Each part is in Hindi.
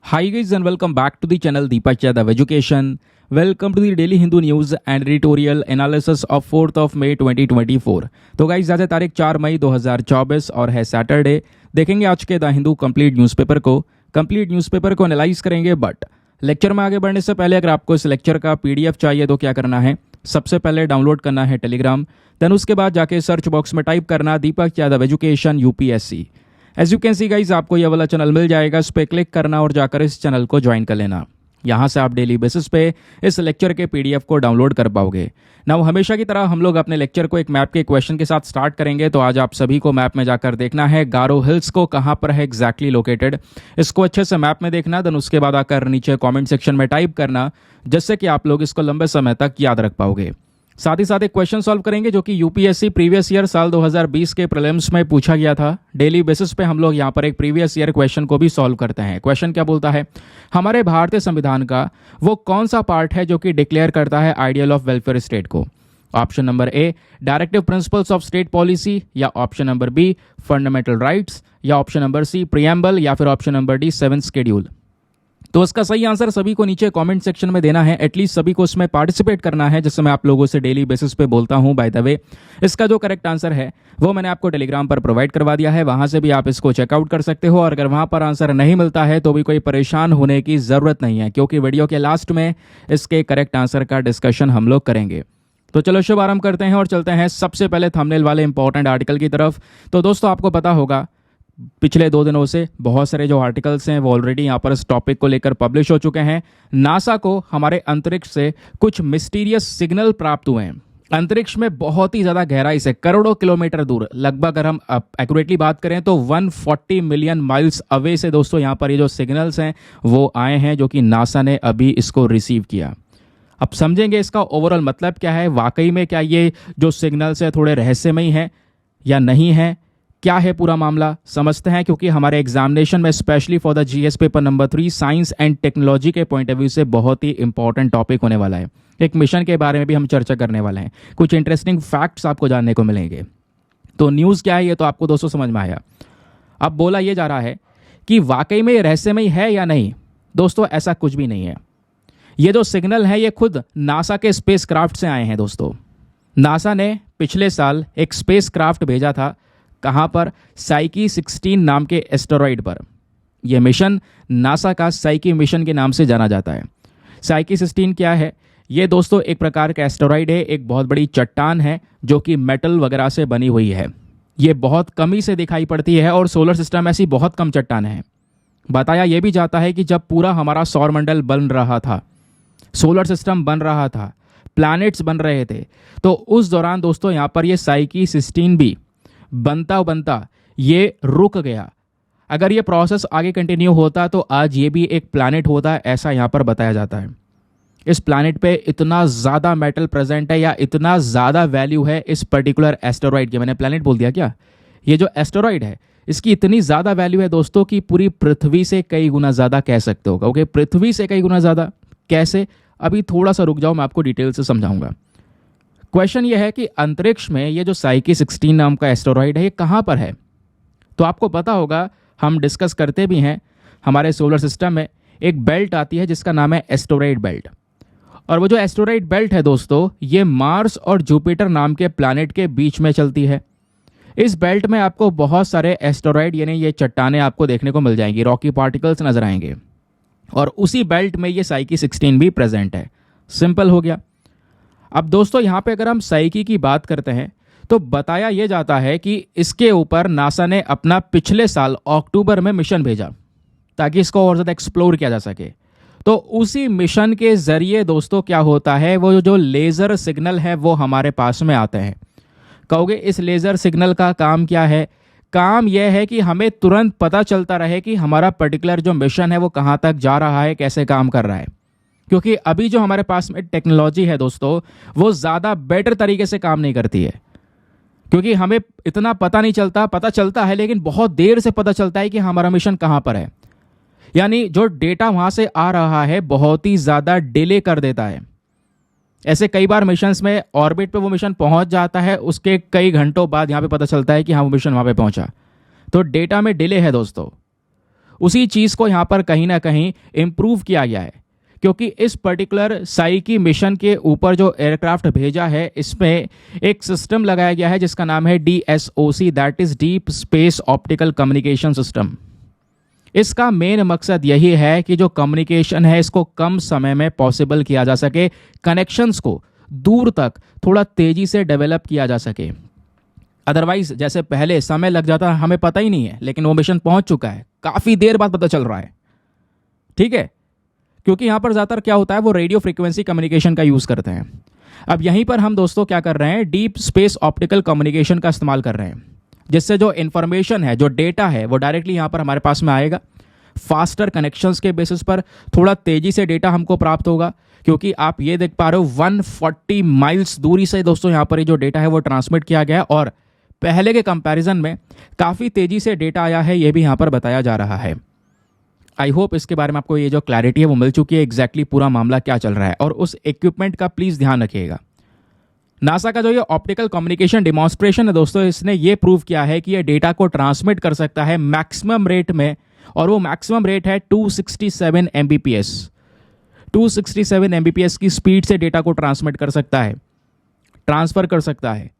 Hi guys and welcome back to the channel Deepak Yadav Education. Welcome to the Daily Hindu News and Editorial Analysis of 4th of May 2024. तो गाइज आज है तारीख 4 मई 2024 और है सैटरडे। देखेंगे आज के द हिंदू कंप्लीट न्यूज़पेपर को एनालाइज करेंगे। बट लेक्चर में आगे बढ़ने से पहले अगर आपको इस लेक्चर का पीडीएफ चाहिए तो क्या करना है, सबसे पहले डाउनलोड करना है टेलीग्राम, देन उसके बाद जाके सर्च बॉक्स में टाइप करना Deepak Yadav education UPSC. As you can see guys आपको यह वाला चैनल मिल जाएगा, उस पर क्लिक करना और जाकर इस चैनल को ज्वाइन कर लेना। यहाँ से आप डेली बेसिस पे इस लेक्चर के पीडीएफ को डाउनलोड कर पाओगे। नाउ हमेशा की तरह हम लोग अपने लेक्चर को एक मैप के क्वेश्चन के साथ स्टार्ट करेंगे। तो आज आप सभी को मैप में जाकर देखना है गारो हिल्स को कहाँ पर है एग्जैक्टली लोकेटेड, इसको अच्छे से मैप में देखना। देन उसके बाद आकर नीचे कॉमेंट सेक्शन में टाइप करना, जिससे कि आप लोग इसको लंबे समय तक याद रख पाओगे। साथ ही साथ एक क्वेश्चन सॉल्व करेंगे जो कि यूपीएससी प्रीवियस ईयर साल 2020 के प्रीलिम्स में पूछा गया था। डेली बेसिस पे हम लोग यहाँ पर एक प्रीवियस ईयर क्वेश्चन को भी सॉल्व करते हैं। क्वेश्चन क्या बोलता है, हमारे भारतीय संविधान का वो कौन सा पार्ट है जो कि डिक्लेयर करता है आइडियल ऑफ वेलफेयर स्टेट को। Option number A directive principles of state policy, या option number B fundamental rights, या ऑप्शन नंबर सी प्रीएम्बल, या फिर option number D 7th schedule. तो इसका सही आंसर सभी को नीचे कमेंट सेक्शन में देना है, एटलीस्ट सभी को इसमें पार्टिसिपेट करना है, जिससे मैं आप लोगों से डेली बेसिस पे बोलता हूं। बाय द वे इसका जो करेक्ट आंसर है वो मैंने आपको टेलीग्राम पर प्रोवाइड करवा दिया है, वहां से भी आप इसको चेकआउट कर सकते हो। और अगर वहां पर आंसर नहीं मिलता है तो भी कोई परेशान होने की ज़रूरत नहीं है, क्योंकि वीडियो के लास्ट में इसके करेक्ट आंसर का डिस्कशन हम लोग करेंगे। तो चलो शुभ आरंभ करते हैं और चलते हैं सबसे पहले थंबनेल वाले इंपॉर्टेंट आर्टिकल की तरफ। तो दोस्तों आपको पता होगा पिछले 2 दिनों से बहुत सारे जो आर्टिकल्स हैं वो ऑलरेडी यहाँ पर इस टॉपिक को लेकर पब्लिश हो चुके हैं। नासा को हमारे अंतरिक्ष से कुछ मिस्टीरियस सिग्नल प्राप्त हुए हैं। अंतरिक्ष में बहुत ही ज़्यादा गहराई से करोड़ों किलोमीटर दूर, लगभग अगर हम एक्यूरेटली बात करें तो 140 मिलियन माइल्स अवे से दोस्तों यहाँ पर ये जो सिग्नल्स हैं वो आए हैं, जो कि नासा ने अभी इसको रिसीव किया। अब समझेंगे इसका ओवरऑल मतलब क्या है, वाकई में क्या ये जो सिग्नल्स हैं थोड़े रहस्यमयी हैं या नहीं है, क्या है पूरा मामला समझते हैं। क्योंकि हमारे एग्जामिनेशन में specially for the GS paper number 3 science and technology के पॉइंट ऑफ व्यू से बहुत ही इंपॉर्टेंट टॉपिक होने वाला है। एक मिशन के बारे में भी हम चर्चा करने वाले हैं, कुछ इंटरेस्टिंग फैक्ट्स आपको जानने को मिलेंगे। तो न्यूज़ क्या है ये तो आपको दोस्तों समझ में आया। अब बोला ये जा रहा है कि वाकई में रहस्यमयी है या नहीं। दोस्तों ऐसा कुछ भी नहीं है। ये जो सिग्नल है ये खुद नासा के स्पेस क्राफ्ट से आए हैं। दोस्तों नासा ने पिछले साल एक स्पेस क्राफ्ट भेजा था, कहाँ पर, साइकी 16 नाम के एस्टेरॉइड पर। यह मिशन नासा का साइकी मिशन के नाम से जाना जाता है। साइकी 16 क्या है, ये दोस्तों एक प्रकार का एस्टेरॉइड है, एक बहुत बड़ी चट्टान है जो कि मेटल वगैरह से बनी हुई है। ये बहुत कमी से दिखाई पड़ती है और सोलर सिस्टम ऐसी बहुत कम चट्टान है। बताया यह भी जाता है कि जब पूरा हमारा सौरमंडल बन रहा था, सोलर सिस्टम बन रहा था, प्लैनेट्स बन रहे थे, तो उस दौरान दोस्तों यहाँ पर ये साइकी 16 भी बनता ये रुक गया। अगर ये प्रोसेस आगे कंटिन्यू होता तो आज ये भी एक प्लैनेट होता, ऐसा यहाँ पर बताया जाता है। इस प्लैनेट पे इतना ज़्यादा मेटल प्रेजेंट है या इतना ज़्यादा वैल्यू है इस पर्टिकुलर एस्टेरॉइड की, मैंने प्लैनेट बोल दिया क्या, ये जो एस्टेरॉइड है इसकी इतनी ज़्यादा वैल्यू है दोस्तों कि पूरी पृथ्वी से कई गुना ज़्यादा कह सकते हो। ओके, पृथ्वी से कई गुना ज़्यादा कैसे, अभी थोड़ा सा रुक जाओ, मैं आपको डिटेल से समझाऊंगा। क्वेश्चन यह है कि अंतरिक्ष में ये जो साइकी 16 नाम का एस्टेरॉइड है ये कहाँ पर है। तो आपको पता होगा, हम डिस्कस करते भी हैं, हमारे सोलर सिस्टम में एक बेल्ट आती है जिसका नाम है एस्टेरॉइड बेल्ट। और वो जो एस्टेरॉइड बेल्ट है दोस्तों ये मार्स और जुपिटर नाम के प्लैनेट के बीच में चलती है। इस बेल्ट में आपको बहुत सारे एस्टेरॉइड यानी ये चट्टानें आपको देखने को मिल जाएंगी, रॉकी पार्टिकल्स नजर आएंगे, और उसी बेल्ट में ये साइकी 16 भी प्रेजेंट है। सिंपल हो गया। अब दोस्तों यहाँ पे अगर हम साइकी की बात करते हैं तो बताया यह जाता है कि इसके ऊपर नासा ने अपना पिछले साल अक्टूबर में मिशन भेजा ताकि इसको और ज़्यादा एक्सप्लोर किया जा सके। तो उसी मिशन के ज़रिए दोस्तों क्या होता है, वो जो लेज़र सिग्नल है वो हमारे पास में आते हैं। कहोगे इस लेज़र सिग्नल का काम क्या है, काम यह है कि हमें तुरंत पता चलता रहे कि हमारा पर्टिकुलर जो मिशन है वो कहाँ तक जा रहा है, कैसे काम कर रहा है। क्योंकि अभी जो हमारे पास में टेक्नोलॉजी है दोस्तों वो ज़्यादा बेटर तरीके से काम नहीं करती है, क्योंकि हमें इतना पता नहीं चलता, पता चलता है लेकिन बहुत देर से पता चलता है कि हमारा मिशन कहाँ पर है। यानी जो डेटा वहाँ से आ रहा है बहुत ही ज़्यादा डिले कर देता है। ऐसे कई बार मिशंस में ऑर्बिट पे वो मिशन पहुँच जाता है, उसके कई घंटों बाद यहाँ पे पता चलता है कि हाँ वो मिशन वहाँ पे पहुँचा। तो डेटा में डिले है दोस्तों। उसी चीज़ को यहाँ पर कहीं ना कहीं इम्प्रूव किया गया है, क्योंकि इस पर्टिकुलर साइकी मिशन के ऊपर जो एयरक्राफ्ट भेजा है इसमें एक सिस्टम लगाया गया है जिसका नाम है DSOC, that is deep space optical communication system. इसका मेन मकसद यही है कि जो कम्युनिकेशन है इसको कम समय में पॉसिबल किया जा सके, कनेक्शंस को दूर तक थोड़ा तेजी से डेवलप किया जा सके। अदरवाइज जैसे पहले समय लग जाता हमें पता ही नहीं है, लेकिन वो मिशन पहुंच चुका है, काफ़ी देर बाद पता चल रहा है। ठीक है, क्योंकि यहाँ पर ज़्यादातर क्या होता है वो रेडियो फ्रीक्वेंसी कम्युनिकेशन का यूज़ करते हैं। अब यहीं पर हम दोस्तों क्या कर रहे हैं, डीप स्पेस ऑप्टिकल कम्युनिकेशन का इस्तेमाल कर रहे हैं, जिससे जो इन्फॉर्मेशन है, जो डेटा है वो डायरेक्टली यहाँ पर हमारे पास में आएगा। फास्टर कनेक्शंस के बेसिस पर थोड़ा तेज़ी से डेटा हमको प्राप्त होगा, क्योंकि आप ये देख पा रहे हो 140 माइल्स दूरी से दोस्तों यहाँ पर ये जो डेटा है वो ट्रांसमिट किया गया है, और पहले के कंपैरिजन में काफ़ी तेज़ी से डेटा आया है, ये भी यहाँ पर बताया जा रहा है। आई होप इसके बारे में आपको ये जो क्लैरिटी है वो मिल चुकी है, एग्जैक्टली पूरा मामला क्या चल रहा है। और उस इक्विपमेंट का प्लीज़ ध्यान रखिएगा। नासा का जो ये ऑप्टिकल कम्युनिकेशन डिमॉन्स्ट्रेशन है दोस्तों, इसने ये प्रूव किया है कि ये डेटा को ट्रांसमिट कर सकता है मैक्सिमम रेट में, और वो मैक्सिमम रेट है 267 Mbps। 267 Mbps की स्पीड से डेटा को ट्रांसमिट कर सकता है, ट्रांसफ़र कर सकता है।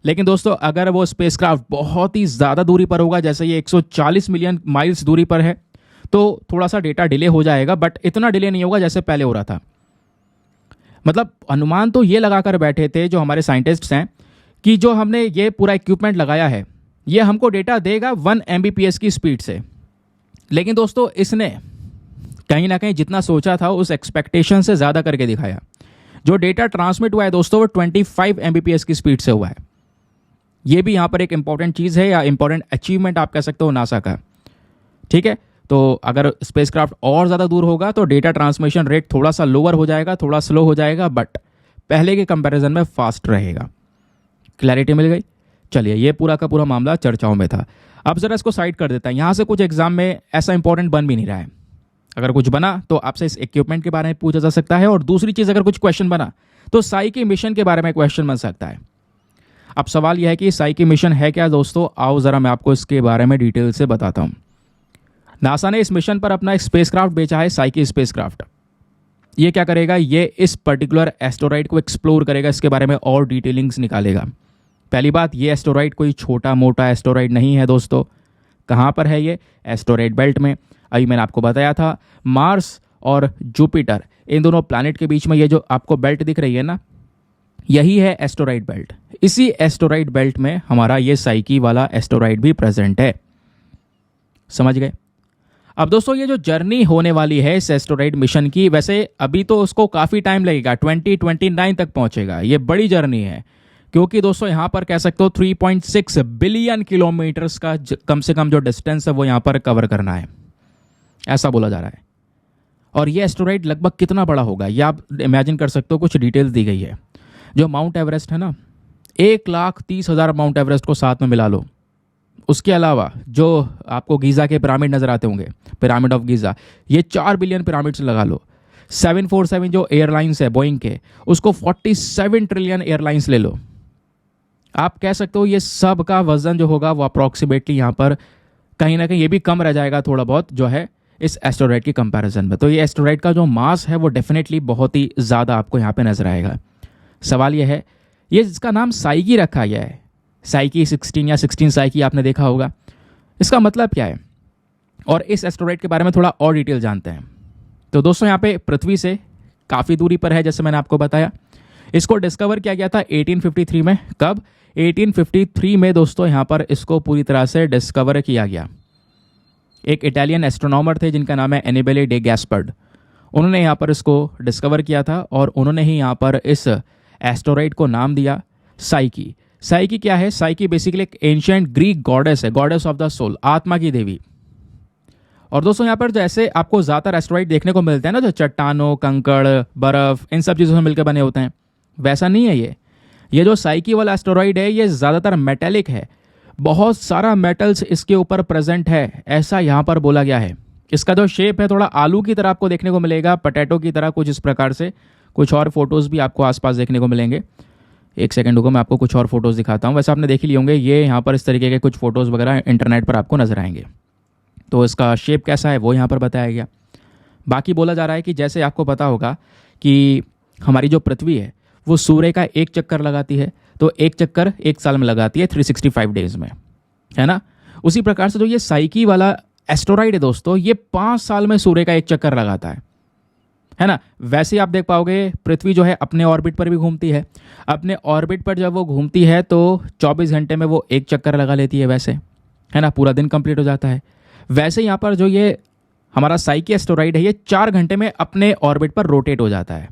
लेकिन दोस्तों अगर वो स्पेसक्राफ्ट बहुत ही ज़्यादा दूरी पर होगा, जैसे ये 140 मिलियन माइल्स दूरी पर है, तो थोड़ा सा डेटा डिले हो जाएगा, बट इतना डिले नहीं होगा जैसे पहले हो रहा था। मतलब अनुमान तो ये लगाकर बैठे थे जो हमारे साइंटिस्ट्स हैं कि जो हमने ये पूरा इक्विपमेंट लगाया है ये हमको डेटा देगा 1 Mbps की स्पीड से। लेकिन दोस्तों इसने कहीं ना कहीं जितना सोचा था उस एक्सपेक्टेशन से ज़्यादा करके दिखाया। जो डेटा ट्रांसमिट हुआ है दोस्तों वो 25 Mbps की स्पीड से हुआ है। ये भी यहाँ पर एक इंपॉर्टेंट चीज़ है, या इंपॉर्टेंट अचीवमेंट आप कह सकते हो नासा का। ठीक है, तो अगर स्पेसक्राफ्ट और ज़्यादा दूर होगा तो डेटा ट्रांसमिशन रेट थोड़ा सा लोअर हो जाएगा, थोड़ा स्लो हो जाएगा, बट पहले के कंपैरिजन में फास्ट रहेगा। क्लैरिटी मिल गई? चलिए, ये पूरा का पूरा मामला चर्चाओं में था। अब ज़रा इसको साइड कर देता है। यहाँ से कुछ एग्जाम में ऐसा इंपॉर्टेंट बन भी नहीं रहा है। अगर कुछ बना तो आपसे इस इक्विपमेंट के बारे में पूछा जा सकता है, और दूसरी चीज़ अगर कुछ क्वेश्चन बना तो साइकी मिशन के बारे में क्वेश्चन बन सकता है। अब सवाल यह है कि साइकी मिशन है क्या दोस्तों, आओ ज़रा मैं आपको इसके बारे में डिटेल से बताता हूँ। नासा ने इस मिशन पर अपना एक स्पेसक्राफ्ट भेजा है, साइकी स्पेसक्राफ्ट। ये क्या करेगा, ये इस पर्टिकुलर एस्टेरॉइड को एक्सप्लोर करेगा, इसके बारे में और डिटेलिंग्स निकालेगा। पहली बात, ये एस्टेरॉइड कोई छोटा मोटा एस्टेरॉइड नहीं है दोस्तों। कहाँ पर है ये? एस्टेरॉइड बेल्ट में। अभी मैंने आपको बताया था मार्स और जुपिटर, इन दोनों प्लैनेट के बीच में ये जो आपको बेल्ट दिख रही है ना, यही है एस्टेरॉइड बेल्ट। इसी एस्टेरॉइड बेल्ट में हमारा ये साइकी वाला एस्टेरॉइड भी प्रेजेंट है। समझ गए? अब दोस्तों ये जो जर्नी होने वाली है इस एस्टेरॉइड मिशन की, वैसे अभी तो उसको काफ़ी टाइम लगेगा, 2029 तक पहुंचेगा। ये बड़ी जर्नी है, क्योंकि दोस्तों यहाँ पर कह सकते हो 3.6 बिलियन किलोमीटर्स का कम से कम जो डिस्टेंस है वो यहाँ पर कवर करना है, ऐसा बोला जा रहा है। और ये एस्टेरॉइड लगभग कितना बड़ा होगा ये आप इमेजिन कर सकते हो। कुछ डिटेल्स दी गई है। जो माउंट एवरेस्ट है ना, 1,30,000 माउंट एवरेस्ट को साथ में मिला लो। उसके अलावा जो आपको गीज़ा के पिरामिड नज़र आते होंगे, पिरामिड ऑफ गीज़ा, ये 4 बिलियन पिरामिड्स लगा लो। 747 जो एयरलाइंस है बोइंग के, उसको 47 ट्रिलियन एयरलाइंस ले लो। आप कह सकते हो ये सब का वजन जो होगा वो अप्रॉक्सीमेटली यहाँ पर कहीं ना कहीं ये भी कम रह जाएगा थोड़ा बहुत जो है इस एस्टेरॉइड की कंपैरिजन में। तो ये एस्टेरॉइड का जो मास है वो डेफिनेटली बहुत ही ज़्यादा आपको यहाँ पे नजर आएगा। सवाल ये है, ये जिसका नाम साइकी रखा गया है, साइकी 16 या 16 साइकी आपने देखा होगा, इसका मतलब क्या है? और इस एस्टेरॉइड के बारे में थोड़ा और डिटेल जानते हैं। तो दोस्तों यहाँ पे पृथ्वी से काफ़ी दूरी पर है, जैसे मैंने आपको बताया। इसको डिस्कवर किया गया था 1853 में। कब? 1853 में दोस्तों यहाँ पर इसको पूरी तरह से डिस्कवर किया गया। एक इटालियन एस्ट्रोनॉमर थे जिनका नाम है एनिबेले डे गैस्पर्ड। उन्होंने यहाँ पर इसको डिस्कवर किया था, और उन्होंने ही यहाँ पर इस एस्टेरॉइड को नाम दिया साइकी। साइकी क्या है? साइकी बेसिकली एक एंशिएंट ग्रीक गॉडेस है, गॉडेस ऑफ द सोल, आत्मा की देवी। और दोस्तों यहाँ पर जैसे आपको ज़्यादातर एस्टेरॉइड देखने को मिलते हैं ना, जो चट्टानों, कंकड़, बर्फ, इन सब चीज़ों से मिलकर बने होते हैं, वैसा नहीं है ये जो साइकी वाला एस्टेरॉइड है ये ज़्यादातर मेटेलिक है। बहुत सारा मेटल्स इसके ऊपर प्रेजेंट है, ऐसा यहाँ पर बोला गया है। इसका जो शेप है थोड़ा आलू की तरह आपको देखने को मिलेगा, पटेटो की तरह कुछ इस प्रकार से। कुछ और फोटोज़ भी आपको आसपास देखने को मिलेंगे। एक सेकंड को मैं आपको कुछ और फोटोज़ दिखाता हूँ। वैसे आपने देख ही लिए होंगे, ये यहाँ पर इस तरीके के कुछ फोटोज़ वगैरह इंटरनेट पर आपको नजर आएंगे। तो इसका शेप कैसा है वो यहाँ पर बताया गया। बाकी बोला जा रहा है कि जैसे आपको पता होगा कि हमारी जो पृथ्वी है वो सूर्य का एक चक्कर लगाती है, तो एक चक्कर एक साल में लगाती है 365 डेज में, है ना। उसी प्रकार से जो ये साइकी वाला एस्टेरॉइड है दोस्तों, ये 5 साल में सूर्य का एक चक्कर लगाता है ना। वैसे ही आप देख पाओगे पृथ्वी जो है अपने ऑर्बिट पर भी घूमती है। अपने ऑर्बिट पर जब वो घूमती है तो 24 घंटे में वो एक चक्कर लगा लेती है वैसे, है ना, पूरा दिन कंप्लीट हो जाता है। वैसे यहाँ पर जो ये हमारा साइकी एस्टेरॉइड है ये 4 घंटे में अपने ऑर्बिट पर रोटेट हो जाता है,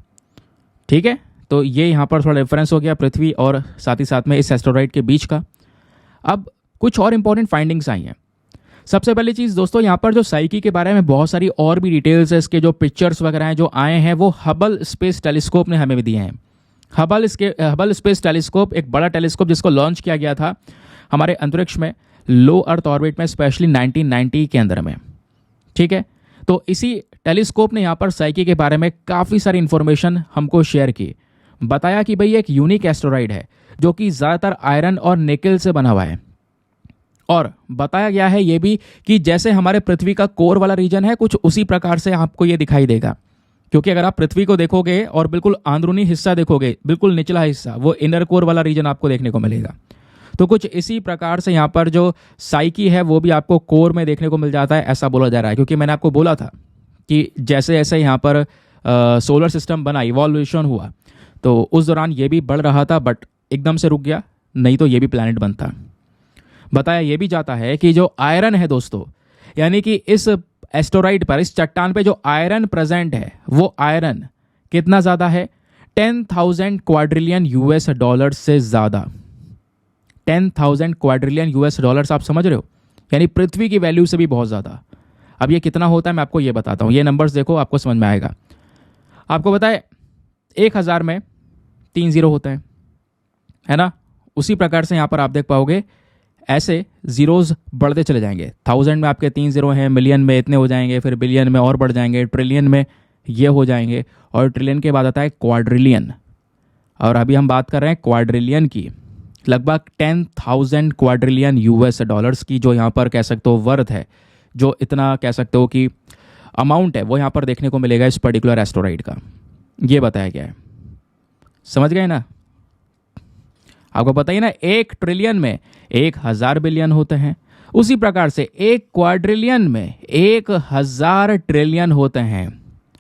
ठीक है। तो ये यहाँ पर थोड़ा डिफरेंस हो गया पृथ्वी और साथ में इस एस्टेरॉइड के बीच का। अब कुछ और इंपॉर्टेंट फाइंडिंग्स आई हैं। सबसे पहली चीज़ दोस्तों, यहाँ पर जो साइकी के बारे में बहुत सारी और भी डिटेल्स है, इसके जो पिक्चर्स वगैरह हैं जो आए हैं वो हबल स्पेस टेलीस्कोप ने हमें भी दिए हैं। हबल स्पेस टेलीस्कोप एक बड़ा टेलीस्कोप जिसको लॉन्च किया गया था हमारे अंतरिक्ष में, लो अर्थ ऑर्बिट में, स्पेशली 1990 के अंदर में, ठीक है। तो इसी टेलीस्कोप ने यहाँ पर साइकी के बारे में काफ़ी सारी इंफॉर्मेशन हमको शेयर की। बताया कि भाई एक यूनिक एस्टेरॉइड है जो कि ज़्यादातर आयरन और निकल से बना हुआ है। और बताया गया है ये भी कि जैसे हमारे पृथ्वी का कोर वाला रीजन है कुछ उसी प्रकार से आपको ये दिखाई देगा, क्योंकि अगर आप पृथ्वी को देखोगे और बिल्कुल अंदरूनी हिस्सा देखोगे, बिल्कुल निचला हिस्सा, वो इनर कोर वाला रीजन आपको देखने को मिलेगा। तो कुछ इसी प्रकार से यहाँ पर जो साइकी है वो भी आपको कोर में देखने को मिल जाता है, ऐसा बोला जा रहा है। क्योंकि मैंने आपको बोला था कि जैसे जैसे यहाँ पर सोलर सिस्टम बना, इवॉल्यूशन हुआ, तो उस दौरान ये भी बढ़ रहा था बट एकदम से रुक गया, नहीं तो ये भी प्लैनेट बनता। बताया ये भी जाता है कि जो आयरन है दोस्तों, यानी कि इस एस्टेरॉइड पर, इस चट्टान पे जो आयरन प्रेजेंट है वो आयरन कितना ज़्यादा है, 10,000 क्वाड्रिलियन यूएस डॉलर से ज़्यादा। 10,000 क्वाड्रिलियन यूएस डॉलर्स, आप समझ रहे हो, यानी पृथ्वी की वैल्यू से भी बहुत ज़्यादा। अब ये कितना होता है मैं आपको ये बताता हूँ, ये नंबर्स देखो आपको समझ में आएगा। आपको बताए 1000 में 3 जीरो होते हैं, है ना। उसी प्रकार से यहाँ पर आप देख पाओगे ऐसे जीरोज बढ़ते चले जाएंगे। 1000 में आपके 3 जीरो हैं, मिलियन में इतने हो जाएंगे, फिर बिलियन में और बढ़ जाएंगे, ट्रिलियन में ये हो जाएंगे, और ट्रिलियन के बाद आता है क्वाड्रिलियन। और अभी हम बात कर रहे हैं क्वाड्रिलियन की, लगभग 10,000 क्वाड्रिलियन यूएस डॉलर्स की जो यहाँ पर कह सकते हो वर्थ है, जो इतना कह सकते हो कि अमाउंट है वो यहाँ पर देखने को मिलेगा इस पर्टिकुलर एस्टेरॉइड का। ये बताया गया है, समझ गए ना। आपको पता ही ना, 1 ट्रिलियन में 1000 बिलियन होते हैं, उसी प्रकार से 1 क्वाड्रिलियन में 1000 ट्रिलियन होते हैं।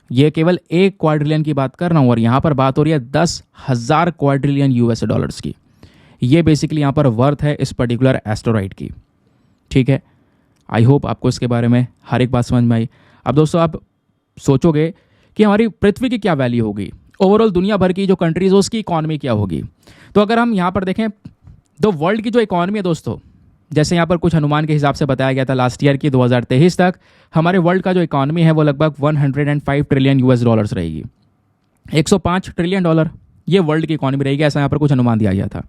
ये केवल 1 क्वाड्रिलियन की बात कर रहा हूँ, और यहाँ पर बात हो रही है 10,000 क्वाड्रिलियन यूएस डॉलर्स की। ये बेसिकली यहाँ पर वर्थ है इस पर्टिकुलर एस्टेरॉइड की, ठीक है। आई होप आपको इसके बारे में हर एक बात समझ में आई। अब दोस्तों आप सोचोगे कि हमारी पृथ्वी की क्या वैल्यू होगी, ओवरऑल दुनिया भर की जो कंट्रीज हो उसकी इकॉनमी क्या होगी। तो अगर हम यहाँ पर देखें तो वर्ल्ड की जो इकॉनमी है दोस्तों, जैसे यहाँ पर कुछ अनुमान के हिसाब से बताया गया था लास्ट ईयर की 2023 तक हमारे वर्ल्ड का जो इकॉनमी है वो लगभग 105 ट्रिलियन यूएस डॉलर्स रहेगी। 105 ट्रिलियन डॉलर ये वर्ल्ड की इकॉनमी रहेगी, ऐसा यहाँ पर कुछ अनुमान दिया गया था।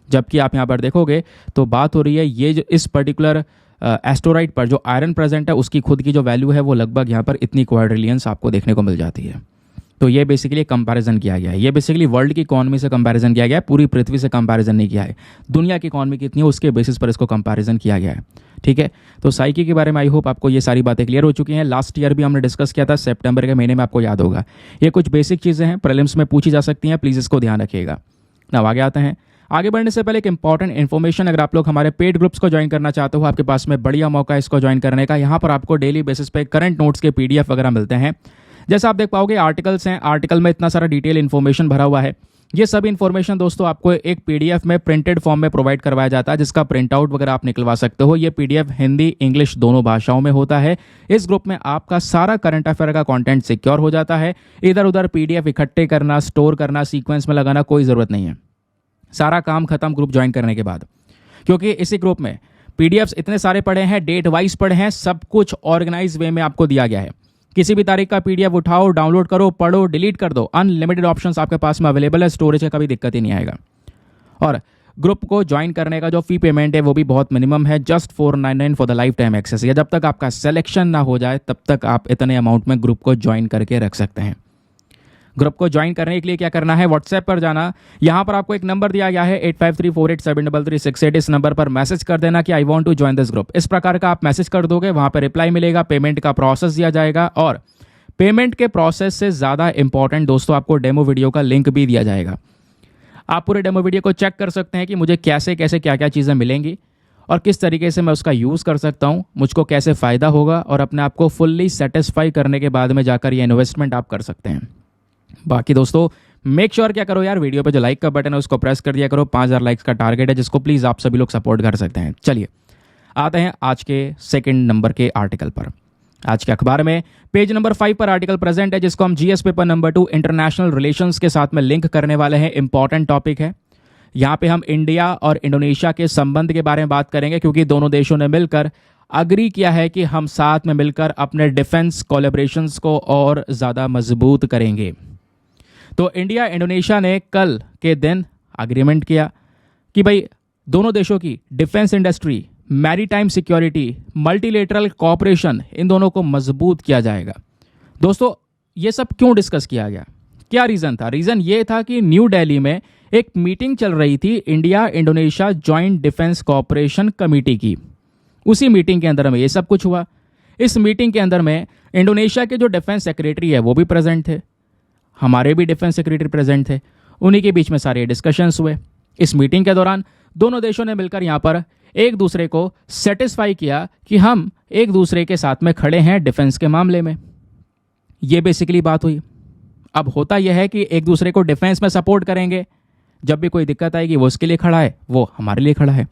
जबकि आप यहाँ पर देखोगे तो बात हो रही है ये जो इस पर्टिकुलर एस्टेरॉइड पर जो आयरन प्रेजेंट है उसकी खुद की जो वैल्यू है वो लगभग यहाँ पर इतनी क्वाड्रिलियंस आपको देखने को मिल जाती है। तो ये बेसिकली कंपैरिजन किया गया है, ये बेसिकली वर्ल्ड की इकॉनमी से कंपैरिजन किया गया है, पूरी पृथ्वी से कंपैरिजन नहीं किया है। दुनिया की इकॉनमी कितनी है उसके बेसिस पर इसको कंपैरिजन किया गया है, ठीक है। तो साइकी के बारे में आई होप आपको ये सारी बातें क्लियर हो चुकी हैं। लास्ट ईयर भी हमने डिस्कस किया था सितंबर के महीने में, आपको याद होगा। ये कुछ बेसिक चीज़ें हैं, प्रीलिम्स में पूछी जा सकती हैं, प्लीज़ इसको ध्यान रखिएगा। अब आगे आते हैं। आगे बढ़ने से पहले एक इंपॉर्टेंट इन्फॉर्मेशन, अगर आप लोग हमारे पेड ग्रुप्स को ज्वाइन करना चाहते हो, आपके पास में बढ़िया मौका है इसको ज्वाइन करने का। यहाँ पर आपको डेली बेसिस पे करंट नोट्स के पीडीएफ वगैरह मिलते हैं। जैसा आप देख पाओगे आर्टिकल्स हैं, आर्टिकल में इतना सारा डिटेल इन्फॉर्मेशन भरा हुआ है। ये सब इन्फॉर्मेशन दोस्तों आपको एक पीडीएफ में प्रिंटेड फॉर्म में प्रोवाइड करवाया जाता है, जिसका प्रिंट आउट वगैरह आप निकलवा सकते हो। ये पीडीएफ हिंदी इंग्लिश दोनों भाषाओं में होता है। इस ग्रुप में आपका सारा करंट अफेयर का कंटेंट सिक्योर हो जाता है। इधर उधर पीडीएफ इकट्ठे करना, स्टोर करना, सीक्वेंस में लगाना कोई ज़रूरत नहीं है। सारा काम खत्म ग्रुप ज्वाइन करने के बाद, क्योंकि इसी ग्रुप में पीडीएफ्स इतने सारे पड़े हैं, डेट वाइज पड़े हैं, सब कुछ ऑर्गेनाइज वे में आपको दिया गया है। किसी भी तारीख का पीडीएफ उठाओ, डाउनलोड करो, पढ़ो, डिलीट कर दो, अनलिमिटेड ऑप्शंस आपके पास में अवेलेबल है। स्टोरेज का कभी दिक्कत ही नहीं आएगा। और ग्रुप को ज्वाइन करने का जो फी पेमेंट है वो भी बहुत मिनिमम है, just 499 for the lifetime access. या जब तक आपका सिलेक्शन ना हो जाए तब तक आप इतने अमाउंट में ग्रुप को ज्वाइन करके रख सकते हैं। ग्रुप को ज्वाइन करने के लिए क्या करना है, व्हाट्सएप पर जाना, यहाँ पर आपको एक नंबर दिया गया है 8534873368, इस नंबर पर मैसेज कर देना कि I want to join this group. इस प्रकार का आप मैसेज कर दोगे, वहाँ पर रिप्लाई मिलेगा, पेमेंट का प्रोसेस दिया जाएगा और पेमेंट के प्रोसेस से ज़्यादा इंपॉर्टेंट दोस्तों आपको डेमो वीडियो का लिंक भी दिया जाएगा। आप पूरे डेमो वीडियो को चेक कर सकते हैं कि मुझे कैसे कैसे क्या क्या चीज़ें मिलेंगी और किस तरीके से मैं उसका यूज़ कर सकता हूँ, मुझको कैसे फ़ायदा होगा और अपने आप को फुल्ली सेटिस्फाई करने के बाद में जाकर ये इन्वेस्टमेंट आप कर सकते हैं। बाकी दोस्तों मेक श्योर क्या करो यार, वीडियो पे जो लाइक का बटन है उसको प्रेस कर दिया करो। 5000 लाइक्स का टारगेट है जिसको प्लीज़ आप सभी लोग सपोर्ट कर सकते हैं। चलिए आते हैं आज के सेकंड नंबर के आर्टिकल पर। आज के अखबार में पेज नंबर 5 पर आर्टिकल प्रेजेंट है जिसको हम GS paper number 2 international relations के साथ में लिंक करने वाले हैं। इंपॉर्टेंट टॉपिक है। यहाँ पे हम इंडिया और इंडोनेशिया के संबंध के बारे में बात करेंगे क्योंकि दोनों देशों ने मिलकर अग्री किया है कि हम साथ में मिलकर अपने डिफेंस कोलैबोरेशंस को और ज़्यादा मजबूत करेंगे। तो इंडिया इंडोनेशिया ने कल के दिन अग्रीमेंट किया कि भाई दोनों देशों की defence industry, maritime security, multilateral cooperation, इन दोनों को मजबूत किया जाएगा। दोस्तों ये सब क्यों डिस्कस किया गया, क्या रीज़न था? रीज़न ये था कि न्यू दिल्ली में एक मीटिंग चल रही थी India Indonesia joint defence cooperation committee की। उसी मीटिंग के अंदर में ये सब कुछ हुआ। इस मीटिंग के अंदर में इंडोनेशिया के जो डिफेंस सेक्रेटरी है वो भी प्रेजेंट थे, हमारे भी डिफेंस सेक्रेटरी प्रेजेंट थे, उन्हीं के बीच में सारे डिस्कशंस हुए। इस मीटिंग के दौरान दोनों देशों ने मिलकर यहाँ पर एक दूसरे को सेटिस्फाई किया कि हम एक दूसरे के साथ में खड़े हैं डिफेंस के मामले में। ये बेसिकली बात हुई। अब होता यह है कि एक दूसरे को डिफेंस में सपोर्ट करेंगे, जब भी कोई दिक्कत आएगी वो उसके लिए खड़ा है, वो हमारे लिए खड़ा है।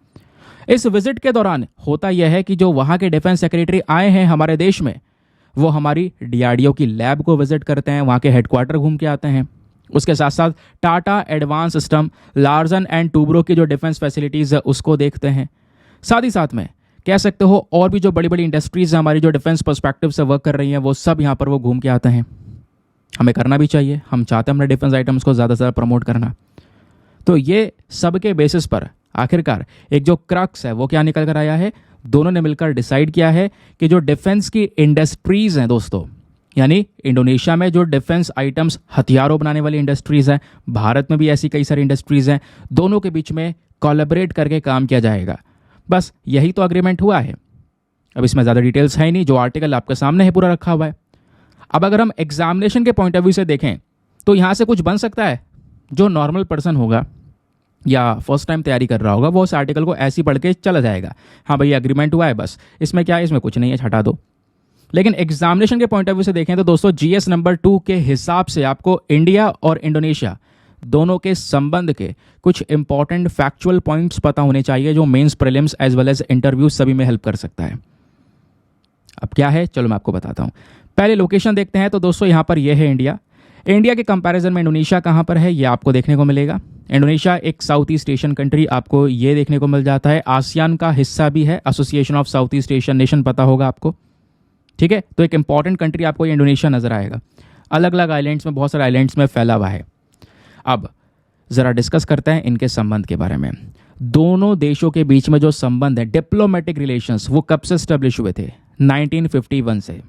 इस विजिट के दौरान होता यह है कि जो वहाँ के डिफेंस सेक्रेटरी आए हैं हमारे देश में, वो हमारी डीआरडीओ की लैब को विजिट करते हैं, वहाँ के हेडक्वार्टर घूम के आते हैं। उसके साथ साथ Tata advance system, Larsen and Toubro की जो डिफेंस फैसिलिटीज़ है उसको देखते हैं। साथ ही साथ में कह सकते हो और भी जो बड़ी बड़ी इंडस्ट्रीज़ हैं हमारी जो डिफेंस पर्सपेक्टिव से वर्क कर रही हैं, वो सब यहाँ पर वो घूम के आते हैं। हमें करना भी चाहिए, हम चाहते हैं अपने डिफेंस आइटम्स को ज़्यादा से ज़्यादा प्रमोट करना। तो ये सब के बेसिस पर आखिरकार एक जो क्रक्स है वो क्या निकल कर आया है, दोनों ने मिलकर डिसाइड किया है कि जो डिफेंस की इंडस्ट्रीज़ हैं दोस्तों, यानी इंडोनेशिया में जो डिफेंस आइटम्स, हथियारों बनाने वाली इंडस्ट्रीज़ हैं, भारत में भी ऐसी कई सारी इंडस्ट्रीज़ हैं, दोनों के बीच में कोलैबोरेट करके काम किया जाएगा। बस यही तो अग्रीमेंट हुआ है। अब इसमें ज़्यादा डिटेल्स है ही नहीं, जो आर्टिकल आपके सामने है पूरा रखा हुआ है। अब अगर हम एग्जामिनेशन के पॉइंट ऑफ व्यू से देखें तो यहाँ से कुछ बन सकता है। जो नॉर्मल पर्सन होगा या फर्स्ट टाइम तैयारी कर रहा होगा वो उस आर्टिकल को ऐसे ही पढ़ के चला जाएगा, हाँ भाई एग्रीमेंट हुआ है, बस इसमें क्या है, इसमें कुछ नहीं है, हटा दो। लेकिन एग्जामिनेशन के पॉइंट ऑफ व्यू से देखें तो दोस्तों जीएस नंबर 2 के हिसाब से आपको इंडिया और इंडोनेशिया दोनों के संबंध के कुछ इंपॉर्टेंट फैक्चुअल पॉइंट्स पता होने चाहिए जो mains, prelims as well as interview सभी में हेल्प कर सकता है। अब क्या है, चलो मैं आपको बताता हूँ। पहले लोकेशन देखते हैं। तो दोस्तों यहाँ पर यह है इंडिया। इंडिया के कंपैरिजन में इंडोनेशिया कहाँ पर है ये आपको देखने को मिलेगा। इंडोनेशिया एक साउथ ईस्ट एशियन कंट्री आपको ये देखने को मिल जाता है। आसियान का हिस्सा भी है, association of south east Asian nation पता होगा आपको, ठीक है। तो एक इंपॉर्टेंट कंट्री आपको ये इंडोनेशिया नजर आएगा। अलग अलग आइलैंड्स में, बहुत सारे आइलैंड्स में फैला हुआ है। अब ज़रा डिस्कस करते हैं इनके संबंध के बारे में। दोनों देशों के बीच में जो संबंध है, डिप्लोमेटिक रिलेशंस, वो कब से स्टैब्लिश हुए थे? 1951 से।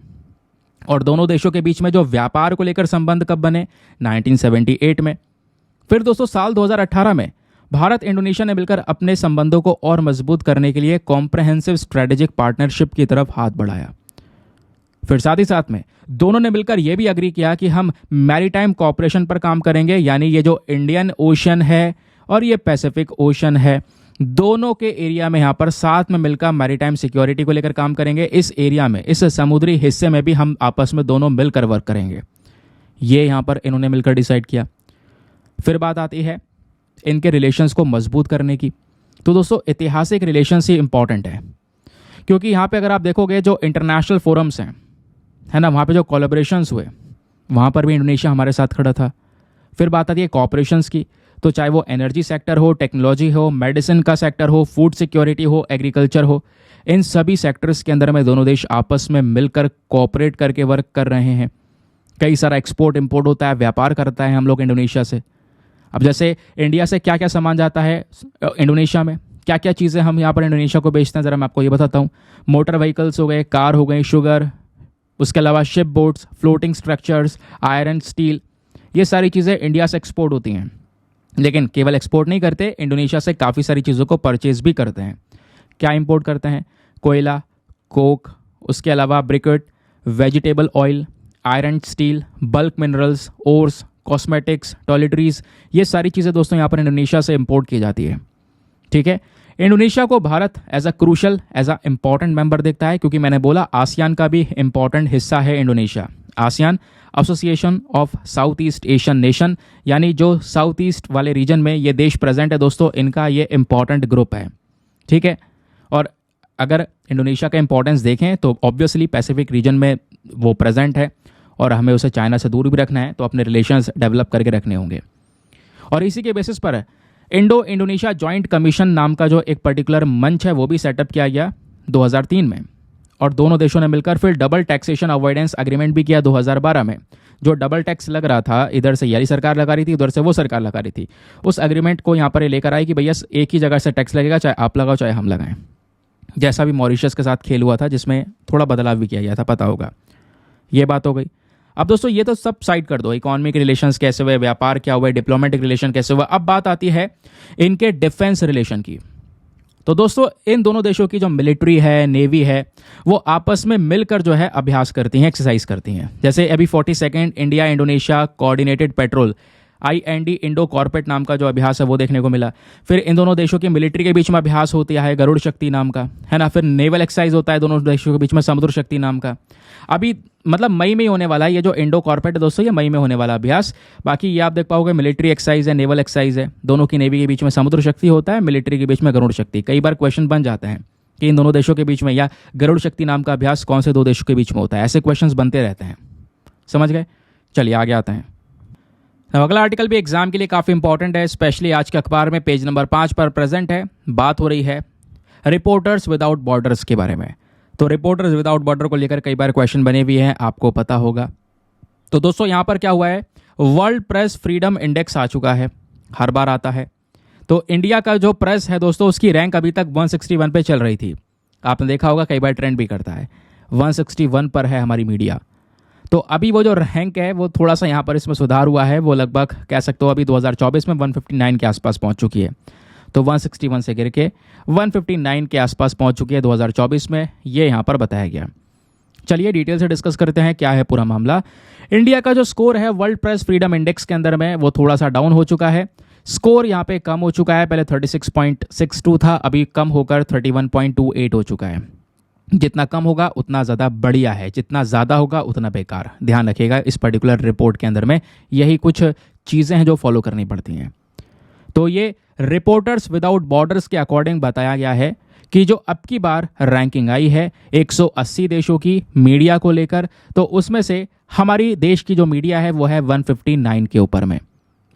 और दोनों देशों के बीच में जो व्यापार को लेकर संबंध कब बने? 1978 में। फिर दोस्तों साल 2018 में भारत इंडोनेशिया ने मिलकर अपने संबंधों को और मजबूत करने के लिए कॉम्प्रहेंसिव स्ट्रेटेजिक पार्टनरशिप की तरफ हाथ बढ़ाया। फिर साथ ही साथ में दोनों ने मिलकर यह भी एग्री किया कि हम मैरीटाइम कोऑपरेशन पर काम करेंगे, यानी ये जो इंडियन ओशन है और ये पैसिफिक ओशन है, दोनों के एरिया में यहाँ पर साथ में मिलकर मैरीटाइम सिक्योरिटी को लेकर काम करेंगे। इस एरिया में, इस समुद्री हिस्से में भी हम आपस में दोनों मिलकर वर्क करेंगे। ये यहाँ पर इन्होंने मिलकर डिसाइड किया। फिर बात आती है इनके रिलेशंस को मजबूत करने की। तो दोस्तों ऐतिहासिक रिलेशंस ही इंपॉर्टेंट है, क्योंकि यहाँ पे अगर आप देखोगे जो इंटरनेशनल फोरम्स हैं, है ना, वहाँ पे जो कोलैबोरेशंस हुए वहाँ पर भी इंडोनेशिया हमारे साथ खड़ा था। फिर बात आती है कोऑपरेशंस की। तो चाहे वो एनर्जी सेक्टर हो, टेक्नोलॉजी हो, मेडिसिन का सेक्टर हो, फूड सिक्योरिटी हो, एग्रीकल्चर हो, इन सभी सेक्टर्स के अंदर में दोनों देश आपस में मिलकर कोऑपरेट करके वर्क कर रहे हैं। कई सारा एक्सपोर्ट इंपोर्ट होता है, व्यापार करता है हम लोग इंडोनेशिया से। अब जैसे इंडिया से क्या क्या सामान जाता है इंडोनेशिया में, क्या क्या चीज़ें हम यहाँ पर इंडोनेशिया को बेचते हैं, ज़रा मैं आपको ये बताता हूँ। मोटर व्हीकल्स हो गए, कार हो गई, शुगर, उसके अलावा ship boats, floating structures, iron, steel, ये सारी चीज़ें इंडिया से एक्सपोर्ट होती हैं। लेकिन केवल एक्सपोर्ट नहीं करते, इंडोनेशिया से काफ़ी सारी चीज़ों को परचेज भी करते हैं। क्या इंपोर्ट करते हैं? कोयला, कोक, उसके अलावा briquette, vegetable oil, iron, steel, bulk minerals, ores, cosmetics, toiletries, ये सारी चीज़ें दोस्तों यहाँ पर इंडोनेशिया से इंपोर्ट की जाती है। ठीक है, इंडोनेशिया को Bharat as a crucial, as a important member देखता है, क्योंकि मैंने बोला आसियान का भी इम्पॉर्टेंट हिस्सा है Indonesia. ASEAN association of south east Asian nation, यानी जो साउथ ईस्ट वाले रीजन में ये देश प्रेजेंट है दोस्तों, इनका ये इम्पॉर्टेंट ग्रुप है। ठीक है, और अगर इंडोनेशिया का इंपॉर्टेंस देखें तो ऑब्वियसली पैसिफिक रीजन में वो प्रेजेंट है और हमें उसे चाइना से दूर भी रखना है, तो अपने रिलेशंस डेवलप करके रखने होंगे। और इसी के बेसिस पर इंडो इंडोनेशिया जॉइंट कमीशन नाम का जो एक पर्टिकुलर मंच है वो भी सेटअप किया गया 2003 में, और दोनों देशों ने मिलकर फिर डबल टैक्सेशन अवॉइडेंस एग्रीमेंट भी किया 2012 में। जो डबल टैक्स लग रहा था, इधर से यही सरकार लगा रही थी, उधर से वो सरकार लगा रही थी, उस एग्रीमेंट को यहाँ पर लेकर आई कि भैया एक ही जगह से टैक्स लगेगा, चाहे आप लगाओ चाहे हम लगाएं। जैसा भी मॉरिशस के साथ खेल हुआ था, जिसमें थोड़ा बदलाव भी किया गया था, पता होगा। ये बात हो गई। अब दोस्तों ये तो सब साइड कर दो, इकोनॉमिक रिलेशंस कैसे हुए, व्यापार क्या हुआ, डिप्लोमेटिक रिलेशन कैसे हुआ। अब बात आती है इनके डिफेंस रिलेशन की। तो दोस्तों इन दोनों देशों की जो मिलिट्री है, नेवी है, वो आपस में मिलकर जो है अभ्यास करती हैं, एक्सरसाइज करती हैं। जैसे अभी 42nd India Indonesia coordinated patrol IND Indo CORPAT नाम का जो अभ्यास है वो देखने को मिला। फिर इन दोनों देशों की मिलिट्री के बीच में अभ्यास होती है गरुड़ शक्ति नाम का, है ना। फिर नेवल एक्सरसाइज होता है दोनों देशों के बीच में, समुद्र शक्ति नाम का। अभी मतलब मई में ही होने वाला है ये जो इंडो कॉर्पेट है दोस्तों, ये मई में होने वाला अभ्यास। बाकी ये आप देख पाओगे मिलिट्री एक्सरसाइज है, नेवल एक्सरसाइज है, दोनों की नेवी के बीच में समुद्र शक्ति होता है, मिलिट्री के बीच में गरुड़ शक्ति। कई बार क्वेश्चन बन जाते हैं कि इन दोनों देशों के बीच में या गरुड़ शक्ति नाम का अभ्यास कौन से दो देशों के बीच में होता है, ऐसे क्वेश्चन बनते रहते हैं। समझ गए? चलिए आगे आते हैं। अगला आर्टिकल भी एग्जाम के लिए काफ़ी इंपॉर्टेंट है, स्पेशली आज के अखबार में पेज नंबर 5 पर प्रेजेंट है। बात हो रही है रिपोर्टर्स विदाउट बॉर्डर्स के बारे में। तो रिपोर्टर्स विदाउट बॉर्डर को लेकर कई बार क्वेश्चन बने हुए हैं, आपको पता होगा। तो दोस्तों यहाँ पर क्या हुआ है, वर्ल्ड प्रेस फ्रीडम इंडेक्स आ चुका है, हर बार आता है। तो इंडिया का जो प्रेस है दोस्तों, उसकी रैंक अभी तक 161 पे चल रही थी। आपने देखा होगा, कई बार ट्रेंड भी करता है। 161 पर है हमारी मीडिया। तो अभी वो जो रैंक है वो थोड़ा सा यहाँ पर इसमें सुधार हुआ है, वो लगभग कह सकते हो अभी 2024 में 159 के आसपास पहुँच चुकी है। तो 161 से गिर के 159 के आसपास पहुँच चुकी है 2024 में, ये यहाँ पर बताया गया। चलिए डिटेल से डिस्कस करते हैं क्या है पूरा मामला। इंडिया का जो स्कोर है वर्ल्ड प्रेस फ्रीडम इंडेक्स के अंदर में, वो थोड़ा सा डाउन हो चुका है। स्कोर यहाँ पे कम हो चुका है, पहले 36.62 था, अभी कम होकर 31.28 हो चुका है। जितना कम होगा उतना ज़्यादा बढ़िया है, जितना ज़्यादा होगा उतना बेकार। ध्यान रखिएगा, इस पर्टिकुलर रिपोर्ट के अंदर में यही कुछ चीज़ें हैं जो फॉलो करनी पड़ती हैं। तो ये रिपोर्टर्स विदाउट बॉर्डर्स के अकॉर्डिंग बताया गया है कि जो अब की बार रैंकिंग आई है 180 देशों की मीडिया को लेकर, तो उसमें से हमारी देश की जो मीडिया है वो है 159 के ऊपर में।